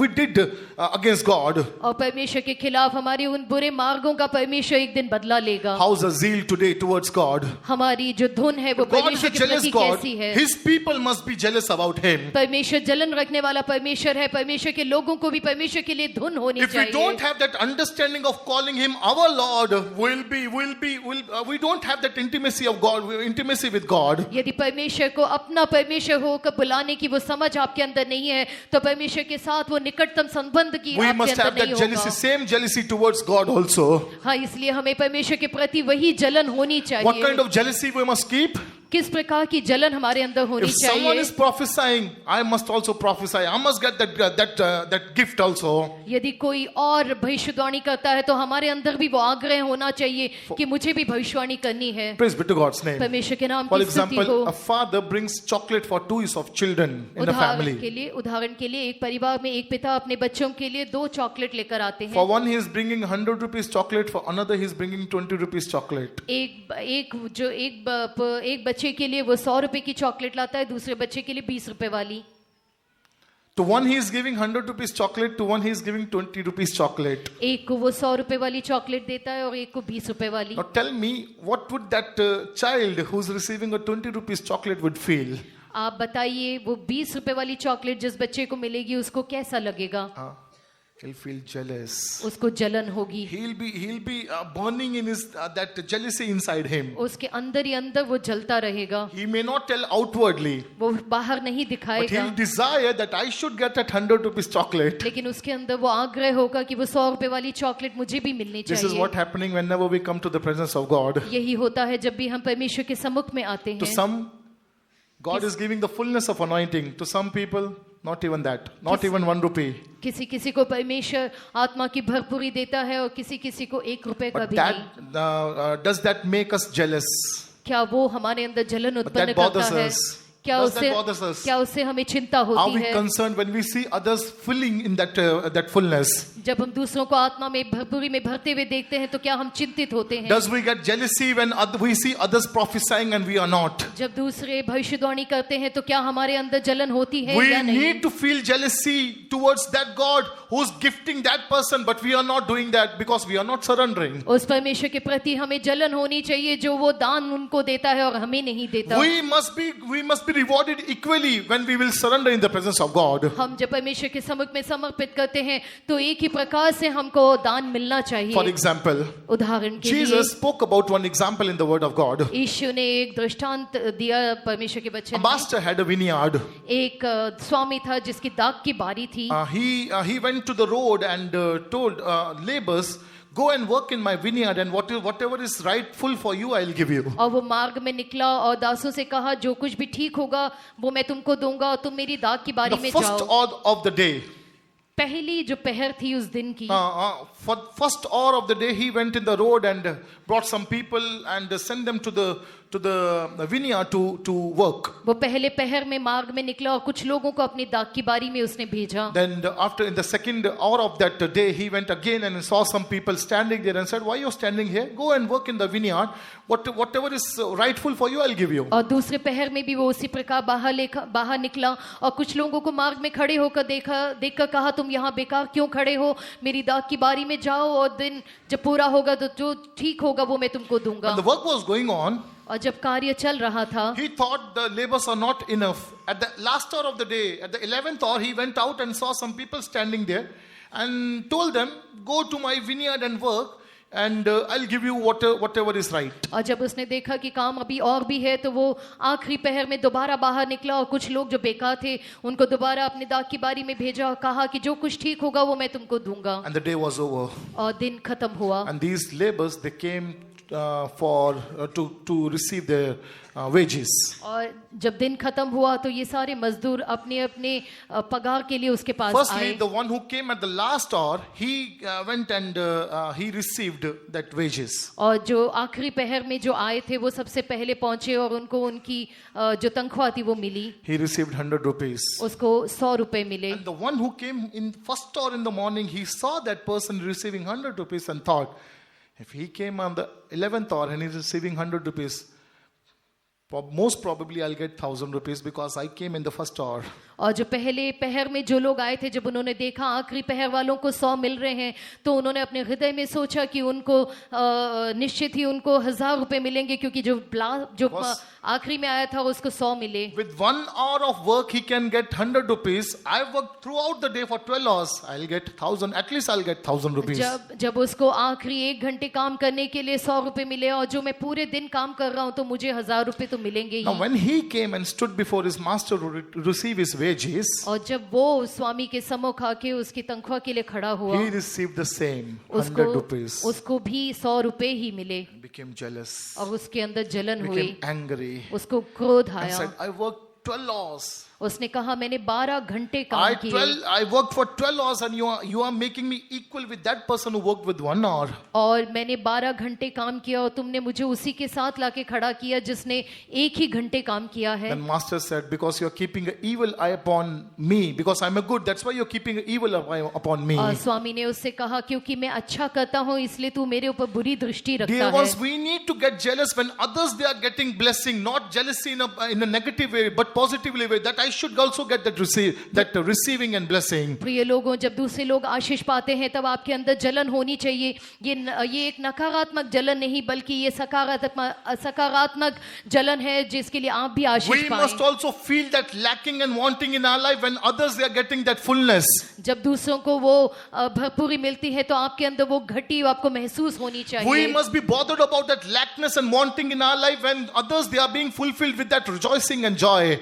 did against God.
और परमेश्वर के खिलाफ हमारी उन बुरे मार्गों का परमेश्वर एक दिन बदला लेगा।
How's the zeal today towards God?
हमारी जो धुन है वो
God is
परमेश्वर
a
के
jealous
प्रति
God.
कैसी है?
His people must be jealous about him.
परमेश्वर जलन रखने वाला परमेश्वर है, परमेश्वर के लोगों को भी परमेश्वर के लिए धुन होनी
If we don't
चाहिए।
have that understanding of calling him our Lord, we don't have that intimacy of God, intimacy with God.
यदि परमेश्वर को अपना परमेश्वर होकर बुलाने की वो समझ आपके अंदर नहीं है तो परमेश्वर के साथ वो निकटतम संबंध की
We
आपके
must have
अंदर
that
नहीं
jealousy,
होगा।
same jealousy towards God also.
हाँ, इसलिए हमें परमेश्वर के प्रति वही जलन होनी
What kind
चाहिए।
of jealousy we must keep?
किस प्रकार की जलन हमारे अंदर होनी
If someone
चाहिए?
is prophesying, I must also prophesy. I must get that gift also.
यदि कोई और भविष्यवाणी करता है तो हमारे अंदर भी वो आग्रह होना चाहिए कि मुझे भी भविष्यवाणी करनी है।
Praise be to God's name.
परमेश्वर के नाम
For
की स्तुति
example,
हो।
a father brings chocolate for two of children in a family.
उदाहरण के लिए एक परिवार में एक पिता अपने बच्चों के लिए 2 चॉकलेट लेकर आते
For
हैं।
one, he is bringing 100 rupees chocolate. For another, he is bringing 20 rupees chocolate.
एक बच्चे के लिए वो 100 रुपए की चॉकलेट लाता है, दूसरे बच्चे के लिए 20 रुपए वाली।
To one, he is giving 100 rupees chocolate. To one, he is giving 20 rupees chocolate.
एक को वो 100 रुपए वाली चॉकलेट देता है और एक को 20 रुपए वाली।
Now tell me, what would that child who's receiving a 20 rupees chocolate would feel?
आप बताइए, वो 20 रुपए वाली चॉकलेट जिस बच्चे को मिलेगी उसको कैसा लगेगा?
He'll feel jealous.
उसको जलन होगी,
He'll be burning in his that jealousy inside him.
उसके अंदर ही अंदर वो जलता रहेगा।
He may not tell outwardly,
वो बाहर नहीं
but
दिखाएगा,
he'll desire that I should get that 100 rupees chocolate.
लेकिन उसके अंदर वो आग्रह होगा कि वो 100 रुपए वाली चॉकलेट मुझे भी मिलनी
This is
चाहिए।
what happening whenever we come to the presence of God.
यही होता है जब भी हम परमेश्वर के सम्मुख में आते
To
हैं।
some, God is giving the fullness of anointing. To some people, not even that. Not even 1 rupee.
किसी किसी को परमेश्वर आत्मा की भरपूरी देता है और किसी किसी को 1 रुपए का
But
भी नहीं।
that does that make us jealous?
क्या वो हमारे अंदर जलन उत्पन्न
that bothers
करता है?
us.
क्या
Does that
उससे
bothers us?
क्या उससे हमें चिंता
Are
होती
we
है?
concerned when we see others filling in that fullness?
जब हम दूसरों को आत्मा में भरपूरी में भरते हुए देखते हैं तो क्या हम चिंतित होते हैं?
Does we get jealousy when we see others prophesying and we are not?
जब दूसरे भविष्यवाणी करते हैं तो क्या हमारे अंदर जलन होती है
We
या नहीं?
need to feel jealousy towards that God who's gifting that person, but we are not doing that because we are not surrendering.
उस परमेश्वर के प्रति हमें जलन होनी चाहिए जो वो दान उनको देता है और हमें नहीं देता।
We must be rewarded equally when we will surrender in the presence of God.
हम जब परमेश्वर के सम्मुख में समर्पित करते हैं तो एक ही प्रकार से हमको दान मिलना
For
चाहिए।
example,
उदाहरण के लिए
Jesus spoke about one example in the Word of God.
यीशु ने एक दृष्टांत दिया परमेश्वर के
A
वचन में।
master had a vineyard.
एक स्वामी था जिसकी दाख की बारी थी।
He went to the road and told laborers, go and work in my vineyard, and whatever is rightful for you, I'll give you.
और वो मार्ग में निकला और दासों से कहा जो कुछ भी ठीक होगा वो मैं तुमको दूंगा और तुम मेरी दाख की बारी
The
में
first
जाओ।
hour of the day,
पहली जो पहर थी उस दिन की,
for first hour of the day, he went in the road and brought some people and sent them to the vineyard to work.
वो पहले पहर में मार्ग में निकला और कुछ लोगों को अपनी दाख की बारी में उसने भेजा।
Then after in the second hour of that day, he went again and saw some people standing there and said, why you standing here? Go and work in the vineyard. Whatever is rightful for you, I'll give you.
और दूसरे पहर में भी वो उसी प्रकार बाहर निकला और कुछ लोगों को मार्ग में खड़े होकर देखकर कहा तुम यहाँ बेकार क्यों खड़े हो, मेरी दाख की बारी में जाओ और दिन जब पूरा होगा तो जो ठीक होगा वो मैं तुमको दूंगा।
When the work was going on,
और जब कार्य चल रहा था
he thought the labors are not enough. At the last hour of the day, at the 11th hour, he went out and saw some people standing there and told them, go to my vineyard and work, and I'll give you whatever is right.
और जब उसने देखा कि काम अभी और भी है तो वो आखिरी पहर में दोबारा बाहर निकला और कुछ लोग जो बेकार थे उनको दोबारा अपनी दाख की बारी में भेजा और कहा कि जो कुछ ठीक होगा वो मैं तुमको दूंगा।
And the day was over.
और दिन खत्म हुआ
And these laborers, they came to receive their wages.
और जब दिन खत्म हुआ तो ये सारे मजदूर अपने अपने पगार के लिए उसके पास
Firstly,
आए।
the one who came at the last hour, he went and he received that wages.
और जो आखिरी पहर में जो आए थे वो सबसे पहले पहुंचे और उनको उनकी जो तनख्वाह थी वो मिली।
He received 100 rupees.
उसको 100 रुपए मिले।
And the one who came in first hour in the morning, he saw that person receiving 100 rupees and thought, if he came on the 11th hour and he's receiving 100 rupees, most probably I'll get 1,000 rupees because I came in the first hour.
और जो पहले पहर में जो लोग आए थे जब उन्होंने देखा आखिरी पहर वालों को 100 मिल रहे हैं तो उन्होंने अपने हृदय में सोचा कि उनको निश्चित ही उनको 1,000 रुपए मिलेंगे क्योंकि जो आखिरी में आया था उसको 100 मिले।
With 1 hour of work, he can get 100 rupees. I worked throughout the day for 12 hours. I'll get 1,000. At least I'll get 1,000 rupees.
जब उसको आखिरी 1 घंटे काम करने के लिए 100 रुपए मिले और जो मैं पूरे दिन काम कर रहा हूँ तो मुझे 1,000 रुपए तो मिलेंगे
Now,
he.
when he came and stood before his master to receive his wages,
और जब वो स्वामी के सम्मुख आके उसकी तनख्वाह के लिए खड़ा हुआ
he received the same 100 rupees.
उसको भी 100 रुपए ही मिले
He became jealous,
और उसके अंदर जलन हुई,
became angry,
उसको क्रोध
and
आया।
said, I worked 12 hours.
उसने कहा मैंने 12 घंटे काम किए
I worked for 12 hours and you are making me equal with that person who worked with 1 hour.
और मैंने 12 घंटे काम किया और तुमने मुझे उसी के साथ लाके खड़ा किया जिसने 1 ही घंटे काम किया है।
Then master said, because you are keeping an evil eye upon me, because I'm a good, that's why you're keeping an evil eye upon me.
और स्वामी ने उससे कहा क्योंकि मैं अच्छा करता हूँ इसलिए तू मेरे ऊपर बुरी दृष्टि रखता
Dear
है।
ones, we need to get jealous when others they are getting blessing, not jealousy in a negative way, but positively way. That I should also get that receiving and blessing.
प्रिय लोगों, जब दूसरे लोग आशीष पाते हैं तब आपके अंदर जलन होनी चाहिए। ये एक नकारात्मक जलन नहीं बल्कि ये सकारात्मक जलन है जिसके लिए आप भी आशीष
We must
पाएं।
also feel that lacking and wanting in our life when others they are getting that fullness.
जब दूसरों को वो भरपूरी मिलती है तो आपके अंदर वो घटी आपको महसूस होनी
We
चाहिए।
must be bothered about that lackness and wanting in our life when others they are being fulfilled with that rejoicing and joy.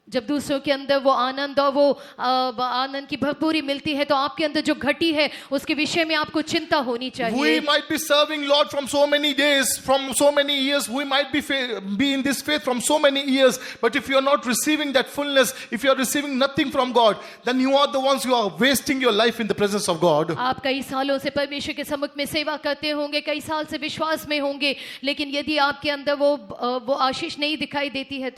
जब दूसरों के अंदर वो आनंद और वो आनंद की भरपूरी मिलती है तो आपके अंदर जो घटी है उसके विषय में आपको चिंता होनी चाहिए।
We might be serving Lord from so many days, from so many years. We might be in this faith from so many years. But if you are not receiving that fullness, if you are receiving nothing from God, then you are the ones who are wasting your life in the presence of God.
आप कई सालों से परमेश्वर के सम्मुख में सेवा करते होंगे, कई साल से विश्वास में होंगे, लेकिन यदि आपके अंदर वो आशीष नहीं दिखाई देती है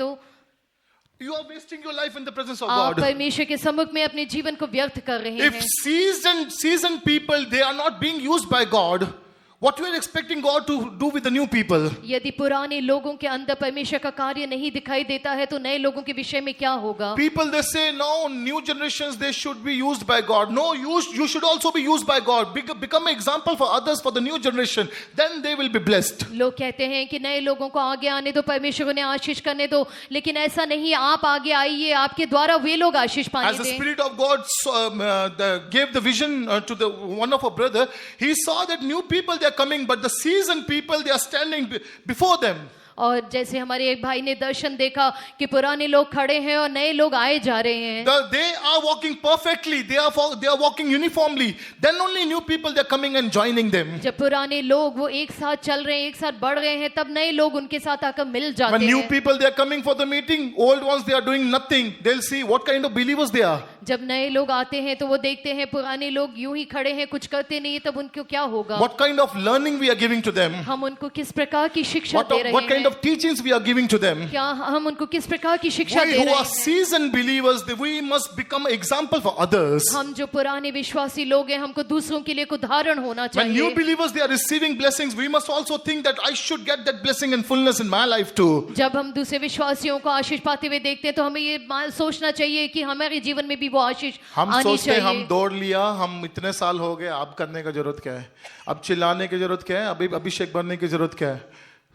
You are wasting your life in the presence of
आप
God.
परमेश्वर के सम्मुख में अपने जीवन को व्यर्थ कर रहे
If
हैं।
seasoned people, they are not being used by God, what you are expecting God to do with the new people?
यदि पुराने लोगों के अंदर परमेश्वर का कार्य नहीं दिखाई देता है तो नए लोगों के विषय में क्या होगा?
People, they say, no, new generations, they should be used by God. No, you should also be used by God. Become an example for others, for the new generation. Then they will be blessed.
लोग कहते हैं कि नए लोगों को आगे आने दो, परमेश्वर उन्हें आशीष करने दो, लेकिन ऐसा नहीं, आप आगे आइए, आपके द्वारा वे लोग आशीष
As
पाने
the
दें।
Spirit of God gave the vision to the one of our brother, he saw that new people, they are coming, but the seasoned people, they are standing before them.
और जैसे हमारे एक भाई ने दर्शन देखा कि पुराने लोग खड़े हैं और नए लोग आए जा रहे हैं।
They are walking perfectly. They are walking uniformly. Then only new people, they are coming and joining them.
जब पुराने लोग वो एक साथ चल रहे हैं, एक साथ बढ़ रहे हैं, तब नए लोग उनके साथ आकर मिल जाते
When new
हैं।
people, they are coming for the meeting, old ones, they are doing nothing. They'll see what kind of believers they are.
जब नए लोग आते हैं तो वो देखते हैं पुराने लोग यूं ही खड़े हैं, कुछ करते नहीं, तब उनको क्या होगा?
What kind of learning we are giving to them.
हम उनको किस प्रकार की शिक्षा दे रहे
What kind
हैं?
of teachings we are giving to them.
क्या हम उनको किस प्रकार की शिक्षा
We
दे
who
रहे
are
हैं?
seasoned believers, we must become an example for others.
हम जो पुराने विश्वासी लोग हैं, हमको दूसरों के लिए एक उदाहरण होना
When new
चाहिए।
believers, they are receiving blessings, we must also think that I should get that blessing and fullness in my life too.
जब हम दूसरे विश्वासियों को आशीष पाते हुए देखते हैं तो हमें ये सोचना चाहिए कि हमारे जीवन में भी वो आशीष
हम
आनी
सोचते हैं हम
चाहिए।
दौड़ लिया, हम इतने साल हो गए, अब करने का जरूरत क्या है, अब चिल्लाने की जरूरत क्या है, अभी अभिषेक बनने की जरूरत क्या है?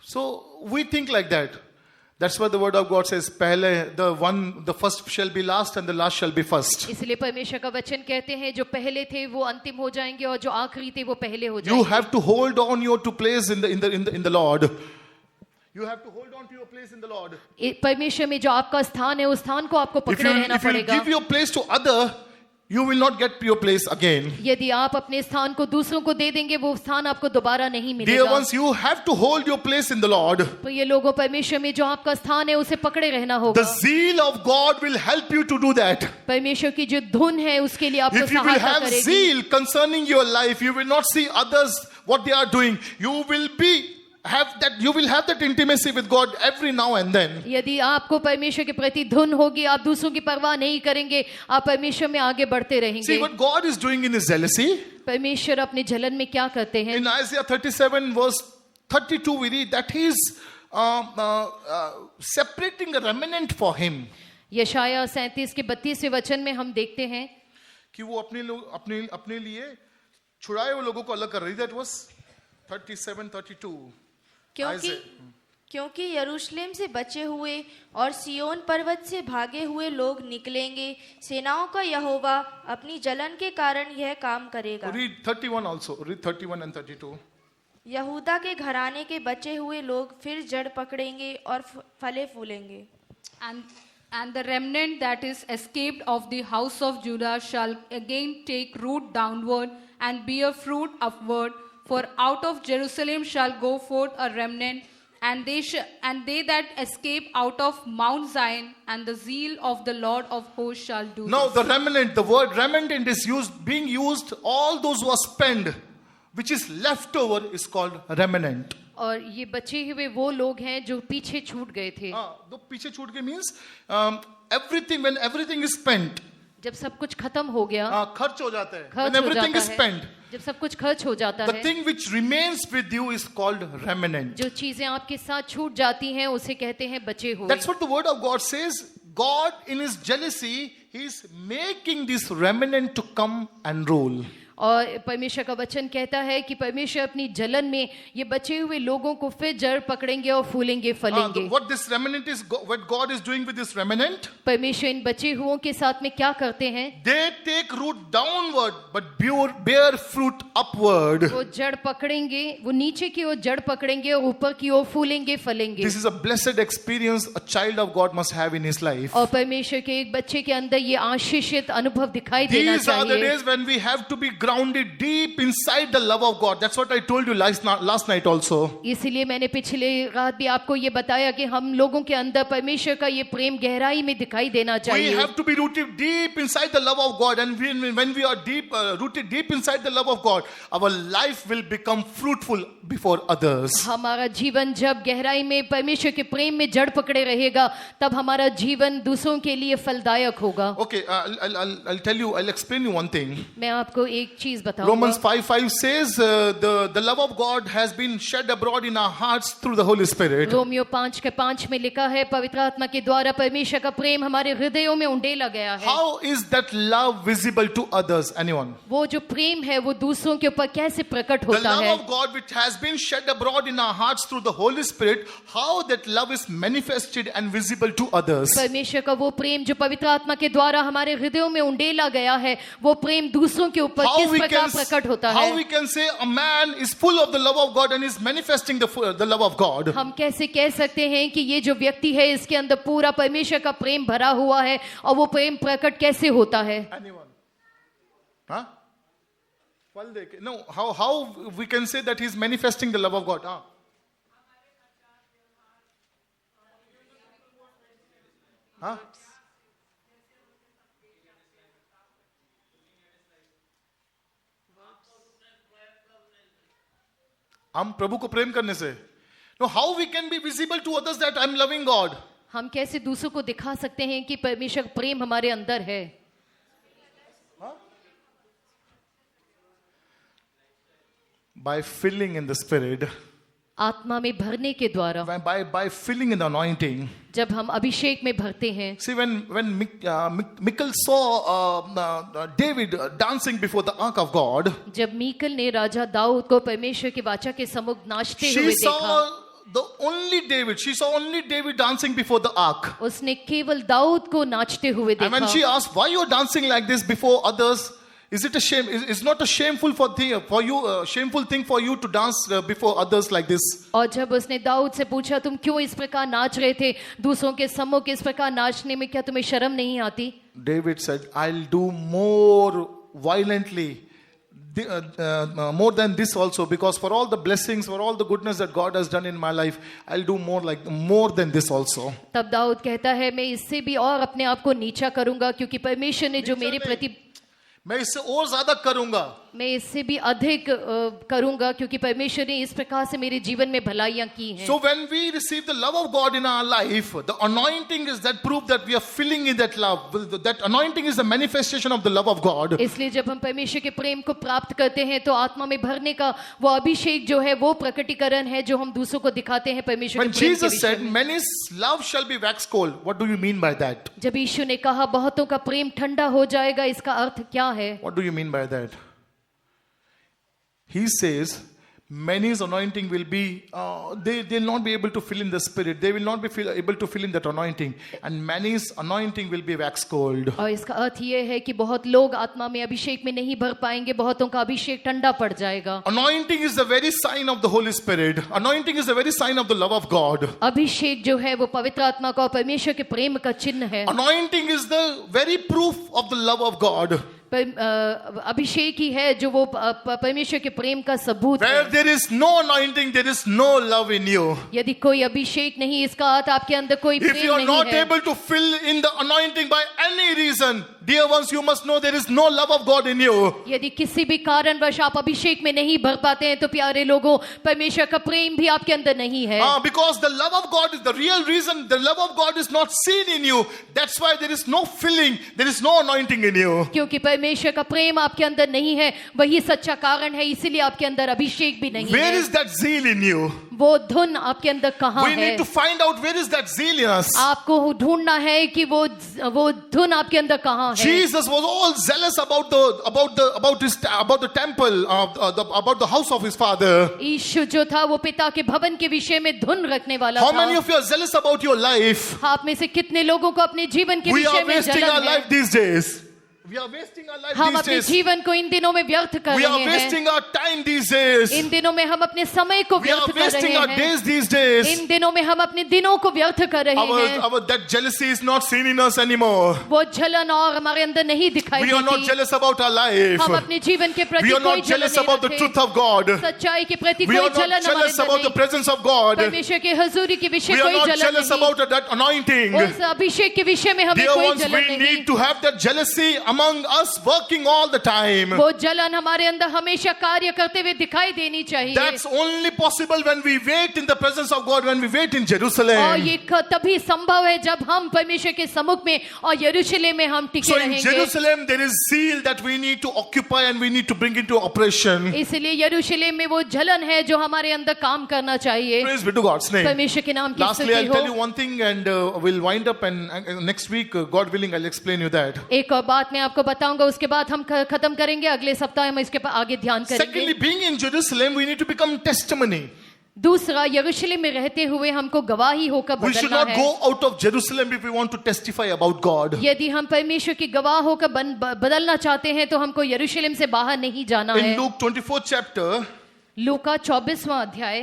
So we think like that. That's why the word of God says, पहले the first shall be last and the last shall be first.
इसलिए परमेश्वर का वचन कहते हैं जो पहले थे वो अंतिम हो जाएंगे और जो आखिरी थे वो पहले हो
You
जाएंगे।
have to hold on your to place in the Lord. You have to hold on to your place in the Lord.
परमेश्वर में जो आपका स्थान है उस स्थान को आपको
If
पकड़े रहना
you
पड़ेगा।
give your place to other, you will not get your place again.
यदि आप अपने स्थान को दूसरों को दे देंगे वो स्थान आपको दोबारा नहीं
Dear
मिलेगा।
ones, you have to hold your place in the Lord.
तो ये लोगों परमेश्वर में जो आपका स्थान है उसे पकड़े रहना
The
होगा।
zeal of God will help you to do that.
परमेश्वर की जो धुन है उसके लिए आपको
If you will
सहायता
have
करेगी।
zeal concerning your life, you will not see others what they are doing. You will have that intimacy with God every now and then.
यदि आपको परमेश्वर के प्रति धुन होगी, आप दूसरों की परवाह नहीं करेंगे, आप परमेश्वर में आगे बढ़ते
See
रहेंगे।
what God is doing in His jealousy.
परमेश्वर अपने जलन में क्या करते हैं?
In Isaiah 37 verse 32 we read that He is separating a remnant for Him.
यशाया 37 के 32वें वचन में हम देखते हैं
कि वो अपने लिए छुड़ाए हुए लोगों को अलग कर रही। That was 37-32.
क्योंकि यरूशलेम से बचे हुए और सियोन पर्वत से भागे हुए लोग निकलेंगे, सेनाओं का यहोवा अपनी जलन के कारण यह काम करेगा।
Read 31 also. Read 31 and 32.
यहूदा के घराने के बचे हुए लोग फिर जड़ पकड़ेंगे और फले फूलेंगे।
And the remnant that is escaped of the house of Judah shall again take root downward and bear fruit upward. For out of Jerusalem shall go forth a remnant, and they that escape out of Mount Zion, and the zeal of the Lord of hosts shall do
Now
this.
the remnant, the word remnant is being used, all those who are spent, which is left over is called remnant.
और ये बचे हुए वो लोग हैं जो पीछे छूट गए थे।
तो पीछे छूट गए means everything, when everything is spent,
जब सब कुछ खत्म हो गया,
खर्च हो जाता है,
खर्च
when
हो
everything
जाता
is
है,
spent,
जब सब कुछ खर्च हो जाता
the
है,
thing which remains with you is called remnant.
जो चीजें आपके साथ छूट जाती हैं उसे कहते हैं बचे हुए।
That's what the word of God says. God in His jealousy, He is making this remnant to come and rule.
और परमेश्वर का वचन कहता है कि परमेश्वर अपनी जलन में ये बचे हुए लोगों को फिर जड़ पकड़ेंगे और फूलेंगे फलेंगे।
What this remnant is, what God is doing with this remnant,
परमेश्वर इन बचे हुओं के साथ में क्या करते हैं?
they take root downward but bear fruit upward.
वो जड़ पकड़ेंगे, वो नीचे की ओर जड़ पकड़ेंगे और ऊपर की ओर फूलेंगे फलेंगे।
This is a blessed experience a child of God must have in his life.
और परमेश्वर के एक बच्चे के अंदर ये आशीषित अनुभव दिखाई देना
These are the
चाहिए।
days when we have to be grounded deep inside the love of God. That's what I told you last night also.
इसीलिए मैंने पिछले रात भी आपको ये बताया कि हम लोगों के अंदर परमेश्वर का ये प्रेम गहराई में दिखाई देना
We
चाहिए.
have to be rooted deep inside the love of God, and when we are rooted deep inside the love of God, our life will become fruitful before others.
हमारा जीवन जब गहराई में परमेश्वर के प्रेम में जड़ पकड़े रहेगा, तब हमारा जीवन दूसरों के लिए फलदायक होगा.
Okay, I'll explain you one thing.
मैं आपको एक चीज
Romans
बताऊंगा.
5:5 says the love of God has been shed abroad in our hearts through the Holy Spirit.
Romeo 5:5 में लिखा है, पवित्र आत्मा के द्वारा परमेश्वर का प्रेम हमारे हृदयों में उंडेला गया है.
How is that love visible to others? Anyone?
वो जो प्रेम है वो दूसरों के ऊपर कैसे प्रकट
The
होता
love
है?
of God which has been shed abroad in our hearts through the Holy Spirit, how that love is manifested and visible to others.
परमेश्वर का वो प्रेम जो पवित्र आत्मा के द्वारा हमारे हृदयों में उंडेला गया है, वो प्रेम दूसरों के ऊपर किस प्रकार प्रकट होता
how
है?
we can say a man is full of the love of God and is manifesting the love of God.
हम कैसे कह सकते हैं कि ये जो व्यक्ति है इसके अंदर पूरा परमेश्वर का प्रेम भरा हुआ है, और वो प्रेम प्रकट कैसे होता है?
Anyone? Huh? No, how we can say that he is manifesting the love of God? Huh? Huh? हम प्रभु को प्रेम करने से. No, how we can be visible to others that I'm loving God?
हम कैसे दूसरों को दिखा सकते हैं कि परमेश्वर का प्रेम हमारे अंदर है?
By filling in the Spirit,
आत्मा में भरने के द्वारा.
by filling in the anointing.
जब हम अभिषेक में भरते हैं.
See, when Michal saw David dancing before the ark of God,
जब मीकल ने राजा दाऊद को परमेश्वर के वाचा के सम्मुख नाचते
she
हुए
saw
देखा,
she saw only David dancing before the ark.
उसने केवल दाऊद को नाचते हुए
And when she
देखा.
asked, why you are dancing like this before others? Is it a shame? Is not a shameful thing for you to dance before others like this?
और जब उसने दाऊद से पूछा, तुम क्यों इस प्रकार नाच रहे थे दूसरों के सम्मुख, इस प्रकार नाचने में क्या तुम्हें शर्म नहीं आती?
David said, I'll do more violently, more than this also, because for all the blessings, for all the goodness that God has done in my life, I'll do more than this also.
तब दाऊद कहता है, मैं इससे भी और अपने आप को नीचा करूंगा, क्योंकि परमेश्वर ने जो मेरे प्रति,
मैं इससे और ज्यादा करूंगा.
मैं इससे भी अधिक करूंगा, क्योंकि परमेश्वर ने इस प्रकार से मेरे जीवन में भलाइयां की हैं.
So when we receive the love of God in our life, the anointing is that proof that we are filling in that love. That anointing is the manifestation of the love of God.
इसलिए जब हम परमेश्वर के प्रेम को प्राप्त करते हैं, तो आत्मा में भरने का वो अभिषेक जो है, वो प्रकटीकरण है जो हम दूसरों को दिखाते हैं परमेश्वर
When
के प्रेम के
Jesus
विषय
said,
में.
many's love shall be wax cold, what do you mean by that?
जब यीशु ने कहा बहुतों का प्रेम ठंडा हो जाएगा, इसका अर्थ क्या है?
What do you mean by that? He says, many's anointing will be, they'll not be able to fill in the Spirit. They will not be able to fill in that anointing. And many's anointing will be wax cold.
और इसका अर्थ ये है कि बहुत लोग आत्मा में अभिषेक में नहीं भर पाएंगे, बहुतों का अभिषेक ठंडा पड़ जाएगा.
Anointing is the very sign of the Holy Spirit. Anointing is the very sign of the love of God.
अभिषेक जो है वो पवित्र आत्मा का और परमेश्वर के प्रेम का चिन्ह है.
Anointing is the very proof of the love of God.
अभिषेक ही है जो वो परमेश्वर के प्रेम का सबूत
Where
है.
there is no anointing, there is no love in you.
यदि कोई अभिषेक नहीं, इसका अर्थ आपके अंदर कोई
If
प्रेम
you are
नहीं
not
है.
able to fill in the anointing by any reason, dear ones, you must know there is no love of God in you.
यदि किसी भी कारणवश आप अभिषेक में नहीं भर पाते हैं, तो प्यारे लोगों, परमेश्वर का प्रेम भी आपके अंदर नहीं है.
Because the love of God is the real reason. The love of God is not seen in you. That's why there is no filling, there is no anointing in you.
क्योंकि परमेश्वर का प्रेम आपके अंदर नहीं है, वही सच्चा कारण है, इसीलिए आपके अंदर अभिषेक भी नहीं
Where
है.
is that zeal in you?
वो धुन आपके अंदर कहाँ
We
है?
need to find out where is that zeal in us.
आपको ढूंढना है कि वो धुन आपके अंदर कहाँ है.
Jesus was all zealous about the temple, about the house of his father.
यीशु जो था वो पिता के भवन के विषय में धुन रखने वाला
How
था.
many of you are zealous about your life?
आप में से कितने लोगों को अपने जीवन के
We
विषय
are
में
wasting
जलन
our
है?
life these days. We are wasting our life
हम
these
अपने
days.
जीवन को इन दिनों में व्यर्थ कर
We are
रहे हैं
wasting our time these days.
इन दिनों में हम अपने समय को
We are
व्यर्थ कर
wasting our
रहे हैं
days these days.
इन दिनों में हम अपने दिनों को व्यर्थ कर रहे हैं
That jealousy is not seen in us anymore.
वो जलन और हमारे अंदर नहीं दिखाई
We are not
देती
jealous about our life.
हम अपने जीवन के प्रति
We are
कोई
not
जलन
jealous
नहीं
about the
रखते
truth of God.
सच्चाई के प्रति
We
कोई
are not
जलन हमारे
jealous
अंदर
about the
नहीं
presence of God.
परमेश्वर के हजूरी के विषय
We are
कोई
not
जलन
jealous
नहीं
about that anointing.
उस अभिषेक के विषय में हमें
Dear
कोई
ones,
जलन
we
नहीं
need to have that jealousy among us working all the time.
वो जलन हमारे अंदर हमेशा कार्य करते हुए दिखाई देनी चाहिए
That's only possible when we wait in the presence of God, when we wait in
और
Jerusalem.
ये तभी संभव है जब हम परमेश्वर के सम्मुख में और यरूशलेम में हम टिके
So in
रहेंगे
Jerusalem, there is zeal that we need to occupy and we need to bring into operation.
इसलिए यरूशलेम में वो जलन है जो हमारे अंदर काम करना चाहिए
Praise be to God's name.
परमेश्वर के नाम की
Lastly,
स्तुति
I'll tell you
हो
one thing and we'll wind up and next week, God willing, I'll explain you that.
एक और बात मैं आपको बताऊंगा उसके बाद हम खत्म करेंगे अगले सप्ताह हम इसके आगे ध्यान
Secondly,
करेंगे
being in Jerusalem, we need to become testimony.
दूसरा यरूशलेम में रहते हुए हमको गवाही होकर
We should
बदलना
not
है
go out of Jerusalem if we want to testify about God.
यदि हम परमेश्वर की गवाह होकर बदलना चाहते हैं तो हमको यरूशलेम से बाहर नहीं जाना है
In Luke 24th chapter,
लूका 24वां अध्याय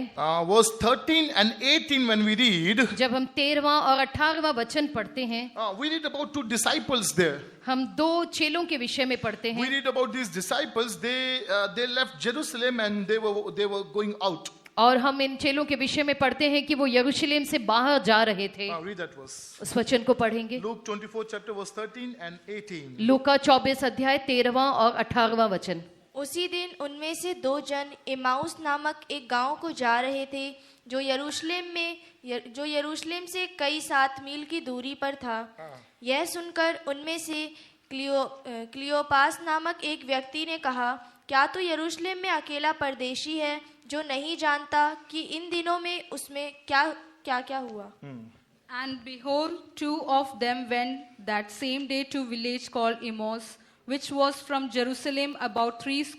verse 13 and 18, when we read,
जब हम 13वां और 18वां वचन पढ़ते हैं
we read about two disciples there.
हम दो चेलों के विषय में पढ़ते
We
हैं
read about these disciples. They left Jerusalem and they were going out.
और हम इन चेलों के विषय में पढ़ते हैं कि वो यरूशलेम से बाहर जा रहे थे
Read that verse.
उस वचन को पढ़ेंगे
Luke 24th chapter, verse 13 and 18.
लूका 24 अध्याय 13वां और 18वां वचन
उसी दिन उनमें से दो जन इमाउस नामक एक गांव को जा रहे थे जो यरूशलेम से कई 7 मील की दूरी पर था। यह सुनकर उनमें से क्लियोपास नामक एक व्यक्ति ने कहा, क्या तू यरूशलेम में अकेला परदेशी है जो नहीं जानता कि इन दिनों में उसमें क्या हुआ?
And behold, 2 of them went that same day to a village called Emmaus, which was from Jerusalem about 60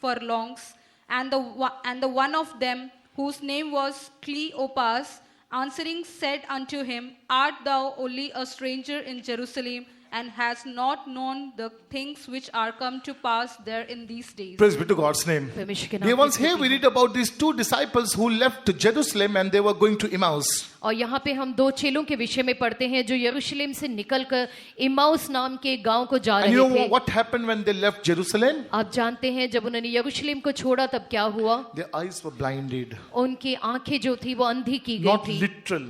furlongs. And the one of them, whose name was Cleopas, answering said unto him, Art thou only a stranger in Jerusalem, and hast not known the things which are come to pass there in these days?
Praise be to God's name.
परमेश्वर के
Dear
नाम
ones,
की
here
स्तुति
we
हो।
read about these two disciples who left Jerusalem and they were going to Emmaus.
और यहाँ पे हम दो चेलों के विषय में पढ़ते हैं जो यरूशलेम से निकलकर इमाउस नाम के गांव को जा
And you
रहे
know
थे
what happened when they left Jerusalem?
आप जानते हैं जब उन्होंने यरूशलेम को छोड़ा तब क्या हुआ
Their eyes were blinded.
उनकी आंखें जो थी वो अंधी की गई
Not
थी
literal.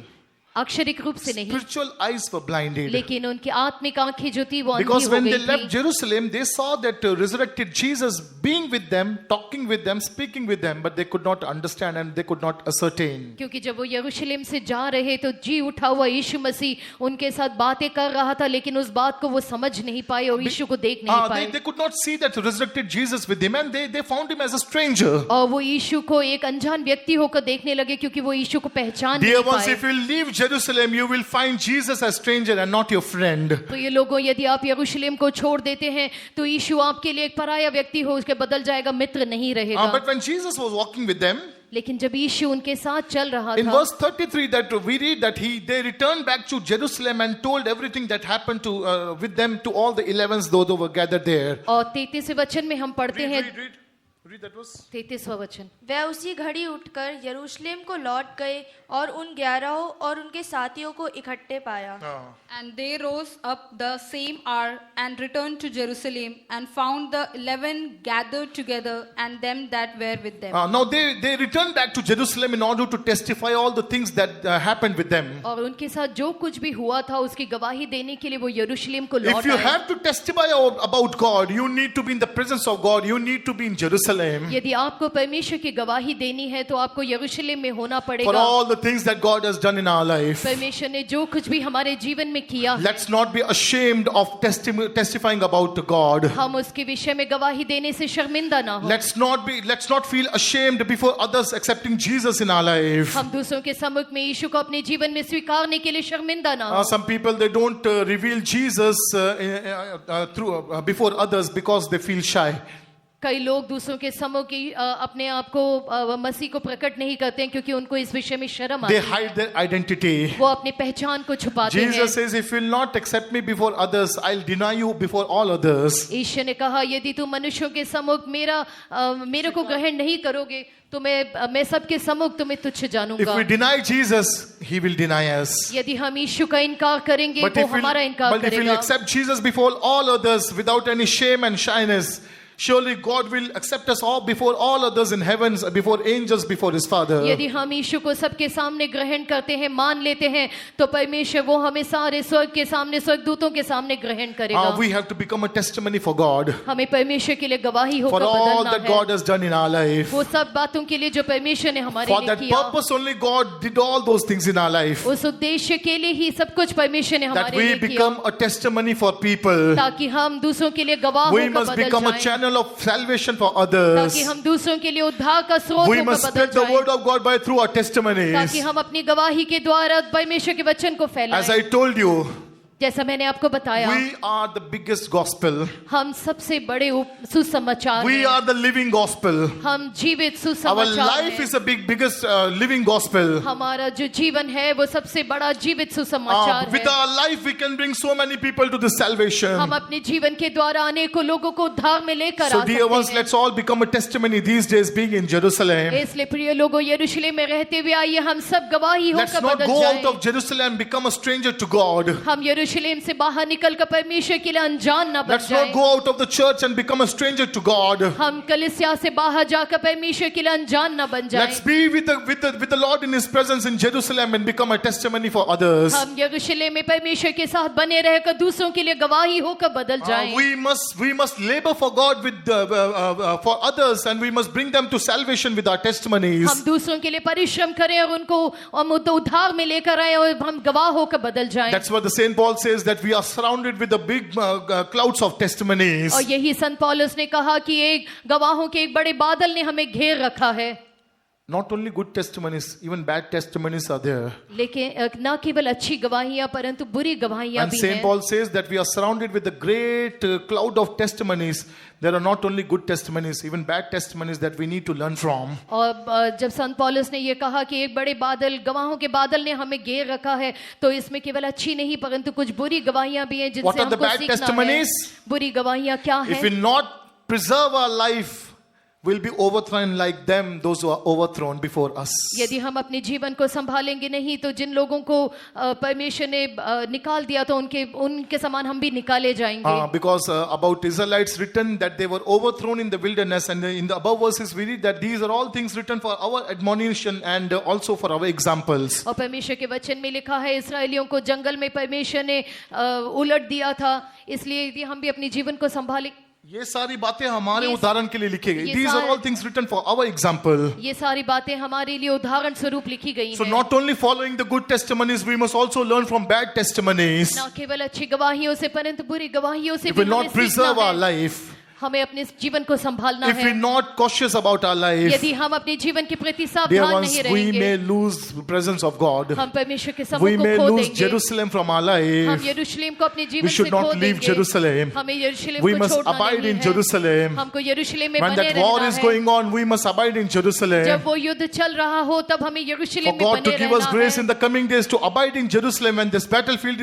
अक्षरिक रूप से नहीं
Spiritual eyes were blinded.
लेकिन उनकी आत्मिक आंखें जो थी वो अंधी
Because
हो
when they
गई
left
थी
Jerusalem, they saw that resurrected Jesus being with them, talking with them, speaking with them, but they could not understand and they could not ascertain.
क्योंकि जब वो यरूशलेम से जा रहे तो जी उठा हुआ यीशु मसीह उनके साथ बातें कर रहा था लेकिन उस बात को वो समझ नहीं पाए और यीशु को देख नहीं पाए
They could not see that resurrected Jesus with him and they found him as a stranger.
और वो यीशु को एक अनजान व्यक्ति होकर देखने लगे क्योंकि वो यीशु को पहचान
Dear
नहीं
ones,
पाए
if you leave Jerusalem, you will find Jesus as stranger and not your friend.
तो ये लोगों यदि आप यरूशलेम को छोड़ देते हैं तो यीशु आपके लिए एक पराया व्यक्ति हो उसके बदल जाएगा मित्र नहीं रहेगा
But when Jesus was walking with them,
लेकिन जब यीशु उनके साथ चल रहा
in
था
verse 33 that we read that they returned back to Jerusalem and told everything that happened to with them to all the 11s though they were gathered there.
और 33वें वचन में हम पढ़ते हैं
Read that verse.
33वां वचन
वह उसी घड़ी उठकर यरूशलेम को लौट गए और उन 11 और उनके साथियों को इकट्ठे पाया।
And they rose up the same hour and returned to Jerusalem and found the 11 gathered together and them that were with them.
Now they returned back to Jerusalem in order to testify all the things that happened with them.
और उनके साथ जो कुछ भी हुआ था उसकी गवाही देने के लिए वो यरूशलेम को
If
लौट
you
आए
have to testify about God, you need to be in the presence of God. You need to be in Jerusalem
यदि आपको परमेश्वर की गवाही देनी है तो आपको यरूशलेम में होना
for
पड़ेगा
all the things that God has done in our life.
परमेश्वर ने जो कुछ भी हमारे जीवन में किया है,
Let's not be ashamed of testifying about God.
हम उसके विषय में गवाही देने से शर्मिंदा ना हो
Let's not feel ashamed before others accepting Jesus in our life.
हम दूसरों के सम्मुख में यीशु को अपने जीवन में स्वीकारने के लिए शर्मिंदा ना हो
Some people they don't reveal Jesus before others because they feel shy.
कई लोग दूसरों के समूह की अपने आप को मसीह को प्रकट नहीं करते हैं क्योंकि उनको इस विषय में शर्म आती
They
है।
hide their identity.
वो अपनी पहचान को छुपाते हैं।
Jesus says, if you will not accept me before others, I'll deny you before all others.
ईश्वर ने कहा यदि तुम मनुष्यों के सम्मुख मेरे को ग्रहण नहीं करोगे तो मैं सबके सम्मुख तुम्हें तुच्छ
If
जानूंगा।
we deny Jesus, he will deny us.
यदि हम यीशु का इनकार करेंगे
But
वो
if
हमारा इनकार
we'll
करेगा।
accept Jesus before all others without any shame and shyness, surely God will accept us all before all others in heavens, before angels, before his Father.
यदि हम यीशु को सबके सामने ग्रहण करते हैं, मान लेते हैं, तो परमेश्वर वो हमें सारे स्वर्ग के सामने, स्वर्गदूतों के सामने ग्रहण करेगा।
We have to become a testimony for God,
हमें परमेश्वर के लिए गवाही
for
होकर
all
बदलना
that
है।
God has done in our life.
वो सब बातों के लिए जो परमेश्वर ने हमारे
For
लिए
that
किया,
purpose only God did all those things in our life.
उस उद्देश्य के लिए ही सब कुछ परमेश्वर ने
That
हमारे
we
लिए किया,
become a testimony for people.
ताकि हम दूसरों के लिए गवाह
We
होकर
must
बदल
become a
जाएं,
channel of salvation for others.
ताकि हम दूसरों के लिए उद्धार का स्रोत
We
होकर
must
बदल
spread the
जाएं,
word of God by through our testimonies.
ताकि हम अपनी गवाही के द्वारा परमेश्वर के वचन को
As I
फैलाएं।
told you,
जैसा मैंने आपको बताया,
we are the biggest gospel.
हम सबसे बड़े सुसमाचार
We
हैं।
are the living gospel.
हम जीवित
Our
सुसमाचार
life
हैं।
is the biggest living gospel.
हमारा जो जीवन है वो सबसे बड़ा जीवित सुसमाचार
With
है।
our life, we can bring so many people to the salvation.
हम अपने जीवन के द्वारा अनेकों लोगों को उद्धार में लेकर
So,
आ
dear ones,
सकते हैं।
let's all become a testimony these days, being in Jerusalem.
इसलिए प्रिय लोगों, यरूशलेम में रहते हुए आइए हम सब गवाही
Let's
होकर
not
बदल
go out
जाएं।
of Jerusalem and become a stranger to God.
हम यरूशलेम से बाहर निकलकर परमेश्वर के लिए अनजान न बन
Let's not
जाएं।
go out of the church and become a stranger to God.
हम कलीसिया से बाहर जाकर परमेश्वर के लिए अनजान न बन जाएं।
Let's be with the Lord in His presence in Jerusalem and become a testimony for others.
हम यरूशलेम में परमेश्वर के साथ बने रहकर दूसरों के लिए गवाही होकर बदल जाएं।
We must labor for God with for others, and we must bring them to salvation with our testimonies.
हम दूसरों के लिए परिश्रम करें और उनको उद्धार में लेकर आए और हम गवाह होकर बदल जाएं।
That's what the Saint Paul says, that we are surrounded with the big clouds of testimonies.
और यही संत पौलुस ने कहा कि एक गवाहों के एक बड़े बादल ने हमें घेर रखा है।
Not only good testimonies, even bad testimonies are there.
लेकिन न केवल अच्छी गवाहियां परंतु बुरी गवाहियां
And
भी
Saint
हैं।
Paul says that we are surrounded with a great cloud of testimonies. There are not only good testimonies, even bad testimonies that we need to learn from.
और जब संत पौलुस ने ये कहा कि एक बड़े बादल, गवाहों के बादल ने हमें घेर रखा है, तो इसमें केवल अच्छी नहीं परंतु कुछ बुरी गवाहियां भी हैं
What
जिनसे
are the
हमको
bad
सीखना है।
testimonies?
बुरी गवाहियां क्या
If we
हैं?
not preserve our life, we'll be overthrown like them, those who are overthrown before us.
यदि हम अपने जीवन को संभालेंगे नहीं तो जिन लोगों को परमेश्वर ने निकाल दिया तो उनके समान हम भी निकाले जाएंगे।
Because about Israelites written that they were overthrown in the wilderness, and in the above verses we read that these are all things written for our admonition and also for our examples.
और परमेश्वर के वचन में लिखा है इसराइलियों को जंगल में परमेश्वर ने उलट दिया था, इसलिए यदि हम भी अपने जीवन को संभाले,
ये सारी बातें हमारे
ये-
उदाहरण के लिए लिखी गई.
ये
These are
सारे-
all things written for our example.
ये सारी बातें हमारे लिए उदाहरण स्वरूप लिखी गई
So
हैं।
not only following the good testimonies, we must also learn from bad testimonies.
ना केवल अच्छी गवाहियों से परंतु बुरी गवाहियों से
If
भी
we
हमें
not preserve
सीखना
our
है।
life,
हमें अपने जीवन को संभालना
if
है।
we're not cautious about our life,
यदि हम अपने जीवन के प्रति
dear
सावधान
ones,
नहीं
we
रहेंगे,
may lose the presence of God.
हम परमेश्वर के
We
समूह
may
को खो
lose
देंगे।
Jerusalem from our
हम
life.
यरूशलेम को अपने जीवन
We
से
should
खो
not leave
देंगे।
Jerusalem.
हमें यरूशलेम
We
को
must
छोड़ना
abide
नहीं
in
है।
Jerusalem.
हमको यरूशलेम में
When
बने
that war
रहना
is
है।
going on, we must abide in Jerusalem.
जब वो युद्ध चल रहा हो तब हमें
For
यरूशलेम में
God to
बने
give us
रहना
grace in
है।
the coming days to abide in Jerusalem, when this battlefield,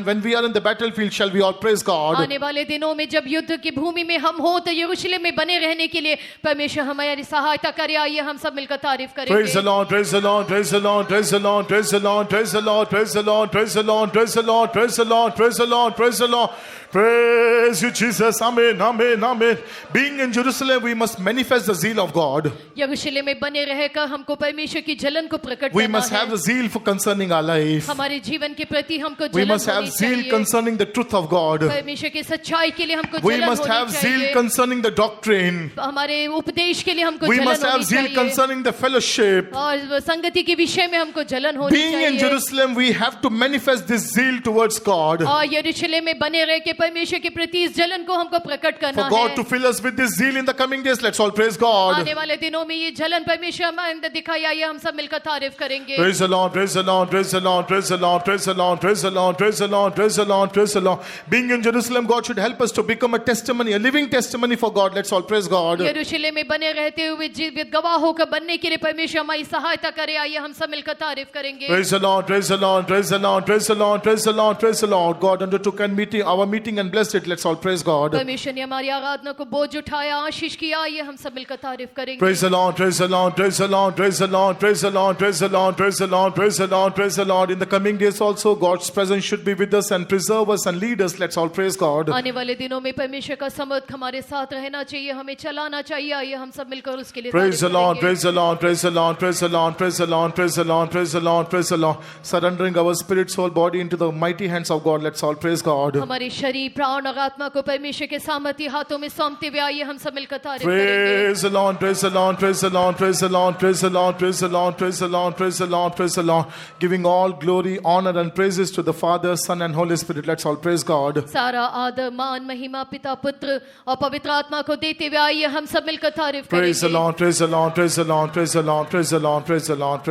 when we are in the battlefield, shall we all praise God.
आने वाले दिनों में जब युद्ध की भूमि में हम हो तो यरूशलेम में बने रहने के लिए परमेश्वर हमारी सहायता करे। आइए हम सब मिलकर तारीफ
Praise the
करेंगे।
Lord, praise the Lord, praise the Lord, praise the Lord, praise the Lord, praise the Lord, praise the Lord, praise the Lord, praise the Lord, praise the Lord, praise the Lord, praise the Lord. Praise you, Jesus. Amen, amen, amen. Being in Jerusalem, we must manifest the zeal of God.
यरूशलेम में बने रहकर हमको परमेश्वर की जलन को प्रकट
We
करना
must have
है।
the zeal for concerning our life.
हमारे जीवन के प्रति हमको
We
जलन
must have
होनी
zeal
चाहिए।
concerning the truth of God.
परमेश्वर की सच्चाई के लिए हमको
We
जलन
must
होनी
have zeal
चाहिए।
concerning the doctrine.
हमारे उपदेश के लिए हमको
We
जलन
must have
होनी
zeal
चाहिए।
concerning the fellowship.
और संगति के विषय में हमको जलन होनी
Being in
चाहिए।
Jerusalem, we have to manifest this zeal towards God.
और यरूशलेम में बने रह के परमेश्वर के प्रति इस जलन को हमको प्रकट करना
For God
है।
to fill us with this zeal in the coming days, let's all praise God.
आने वाले दिनों में ये जलन परमेश्वर हमारे अंदर दिखाई, आइए हम सब मिलकर तारीफ करेंगे।
Praise the Lord, praise the Lord, praise the Lord, praise the Lord, praise the Lord, praise the Lord, praise the Lord, praise the Lord, praise the Lord. Being in Jerusalem, God should help us to become a testimony, a living testimony testimony for God. Let's all praise God.
यरूशलेम में बने रहते हुए जीवित गवाह होकर बनने के लिए परमेश्वर हमारी सहायता करे। आइए हम सब मिलकर तारीफ करेंगे।
Praise the Lord, praise the Lord, praise the Lord, praise the Lord, praise the Lord, praise the Lord. God undertook and meeting our meeting and blessed it. Let's all praise God.
परमेश्वर ने हमारी आराधना को बोझ उठाया, आशीष किया। आइए हम सब मिलकर तारीफ करेंगे।
Praise the Lord, praise the Lord, praise the Lord, praise the Lord, praise the Lord, praise the Lord, praise the Lord, praise the Lord, praise the Lord. In the coming days also, God's presence should be with us and preserve us and lead us. Let's all praise God.
आने वाले दिनों में परमेश्वर का समर्थ हमारे साथ रहना चाहिए, हमें चलाना चाहिए। आइए हम सब मिलकर उसके लिए
Praise the
तारीफ
Lord,
करेंगे।
praise the Lord, praise the Lord, praise the Lord, praise the Lord, praise the Lord, praise the Lord, praise the Lord. Surrendering our spirit, soul, body into the mighty hands of God. Let's all praise God.
हमारे शरीर, प्राण और आत्मा को परमेश्वर के सामर्थ्य हाथों में सौंपते हुए आइए हम सब मिलकर तारीफ करेंगे।
Praise the Lord, praise the Lord, praise the Lord, praise the Lord, praise the Lord, praise the Lord, praise the Lord, praise the Lord, praise the Lord. Giving all glory, honor, and praises to the Father, Son, and Holy Spirit. Let's all praise God.
सारा आदर, मान, महिमा पिता, पुत्र और पवित्र आत्मा को देते हुए आइए हम सब मिलकर तारीफ
Praise the
करेंगे।
Lord, praise the Lord, praise the Lord, praise the Lord, praise the Lord, praise the Lord, praise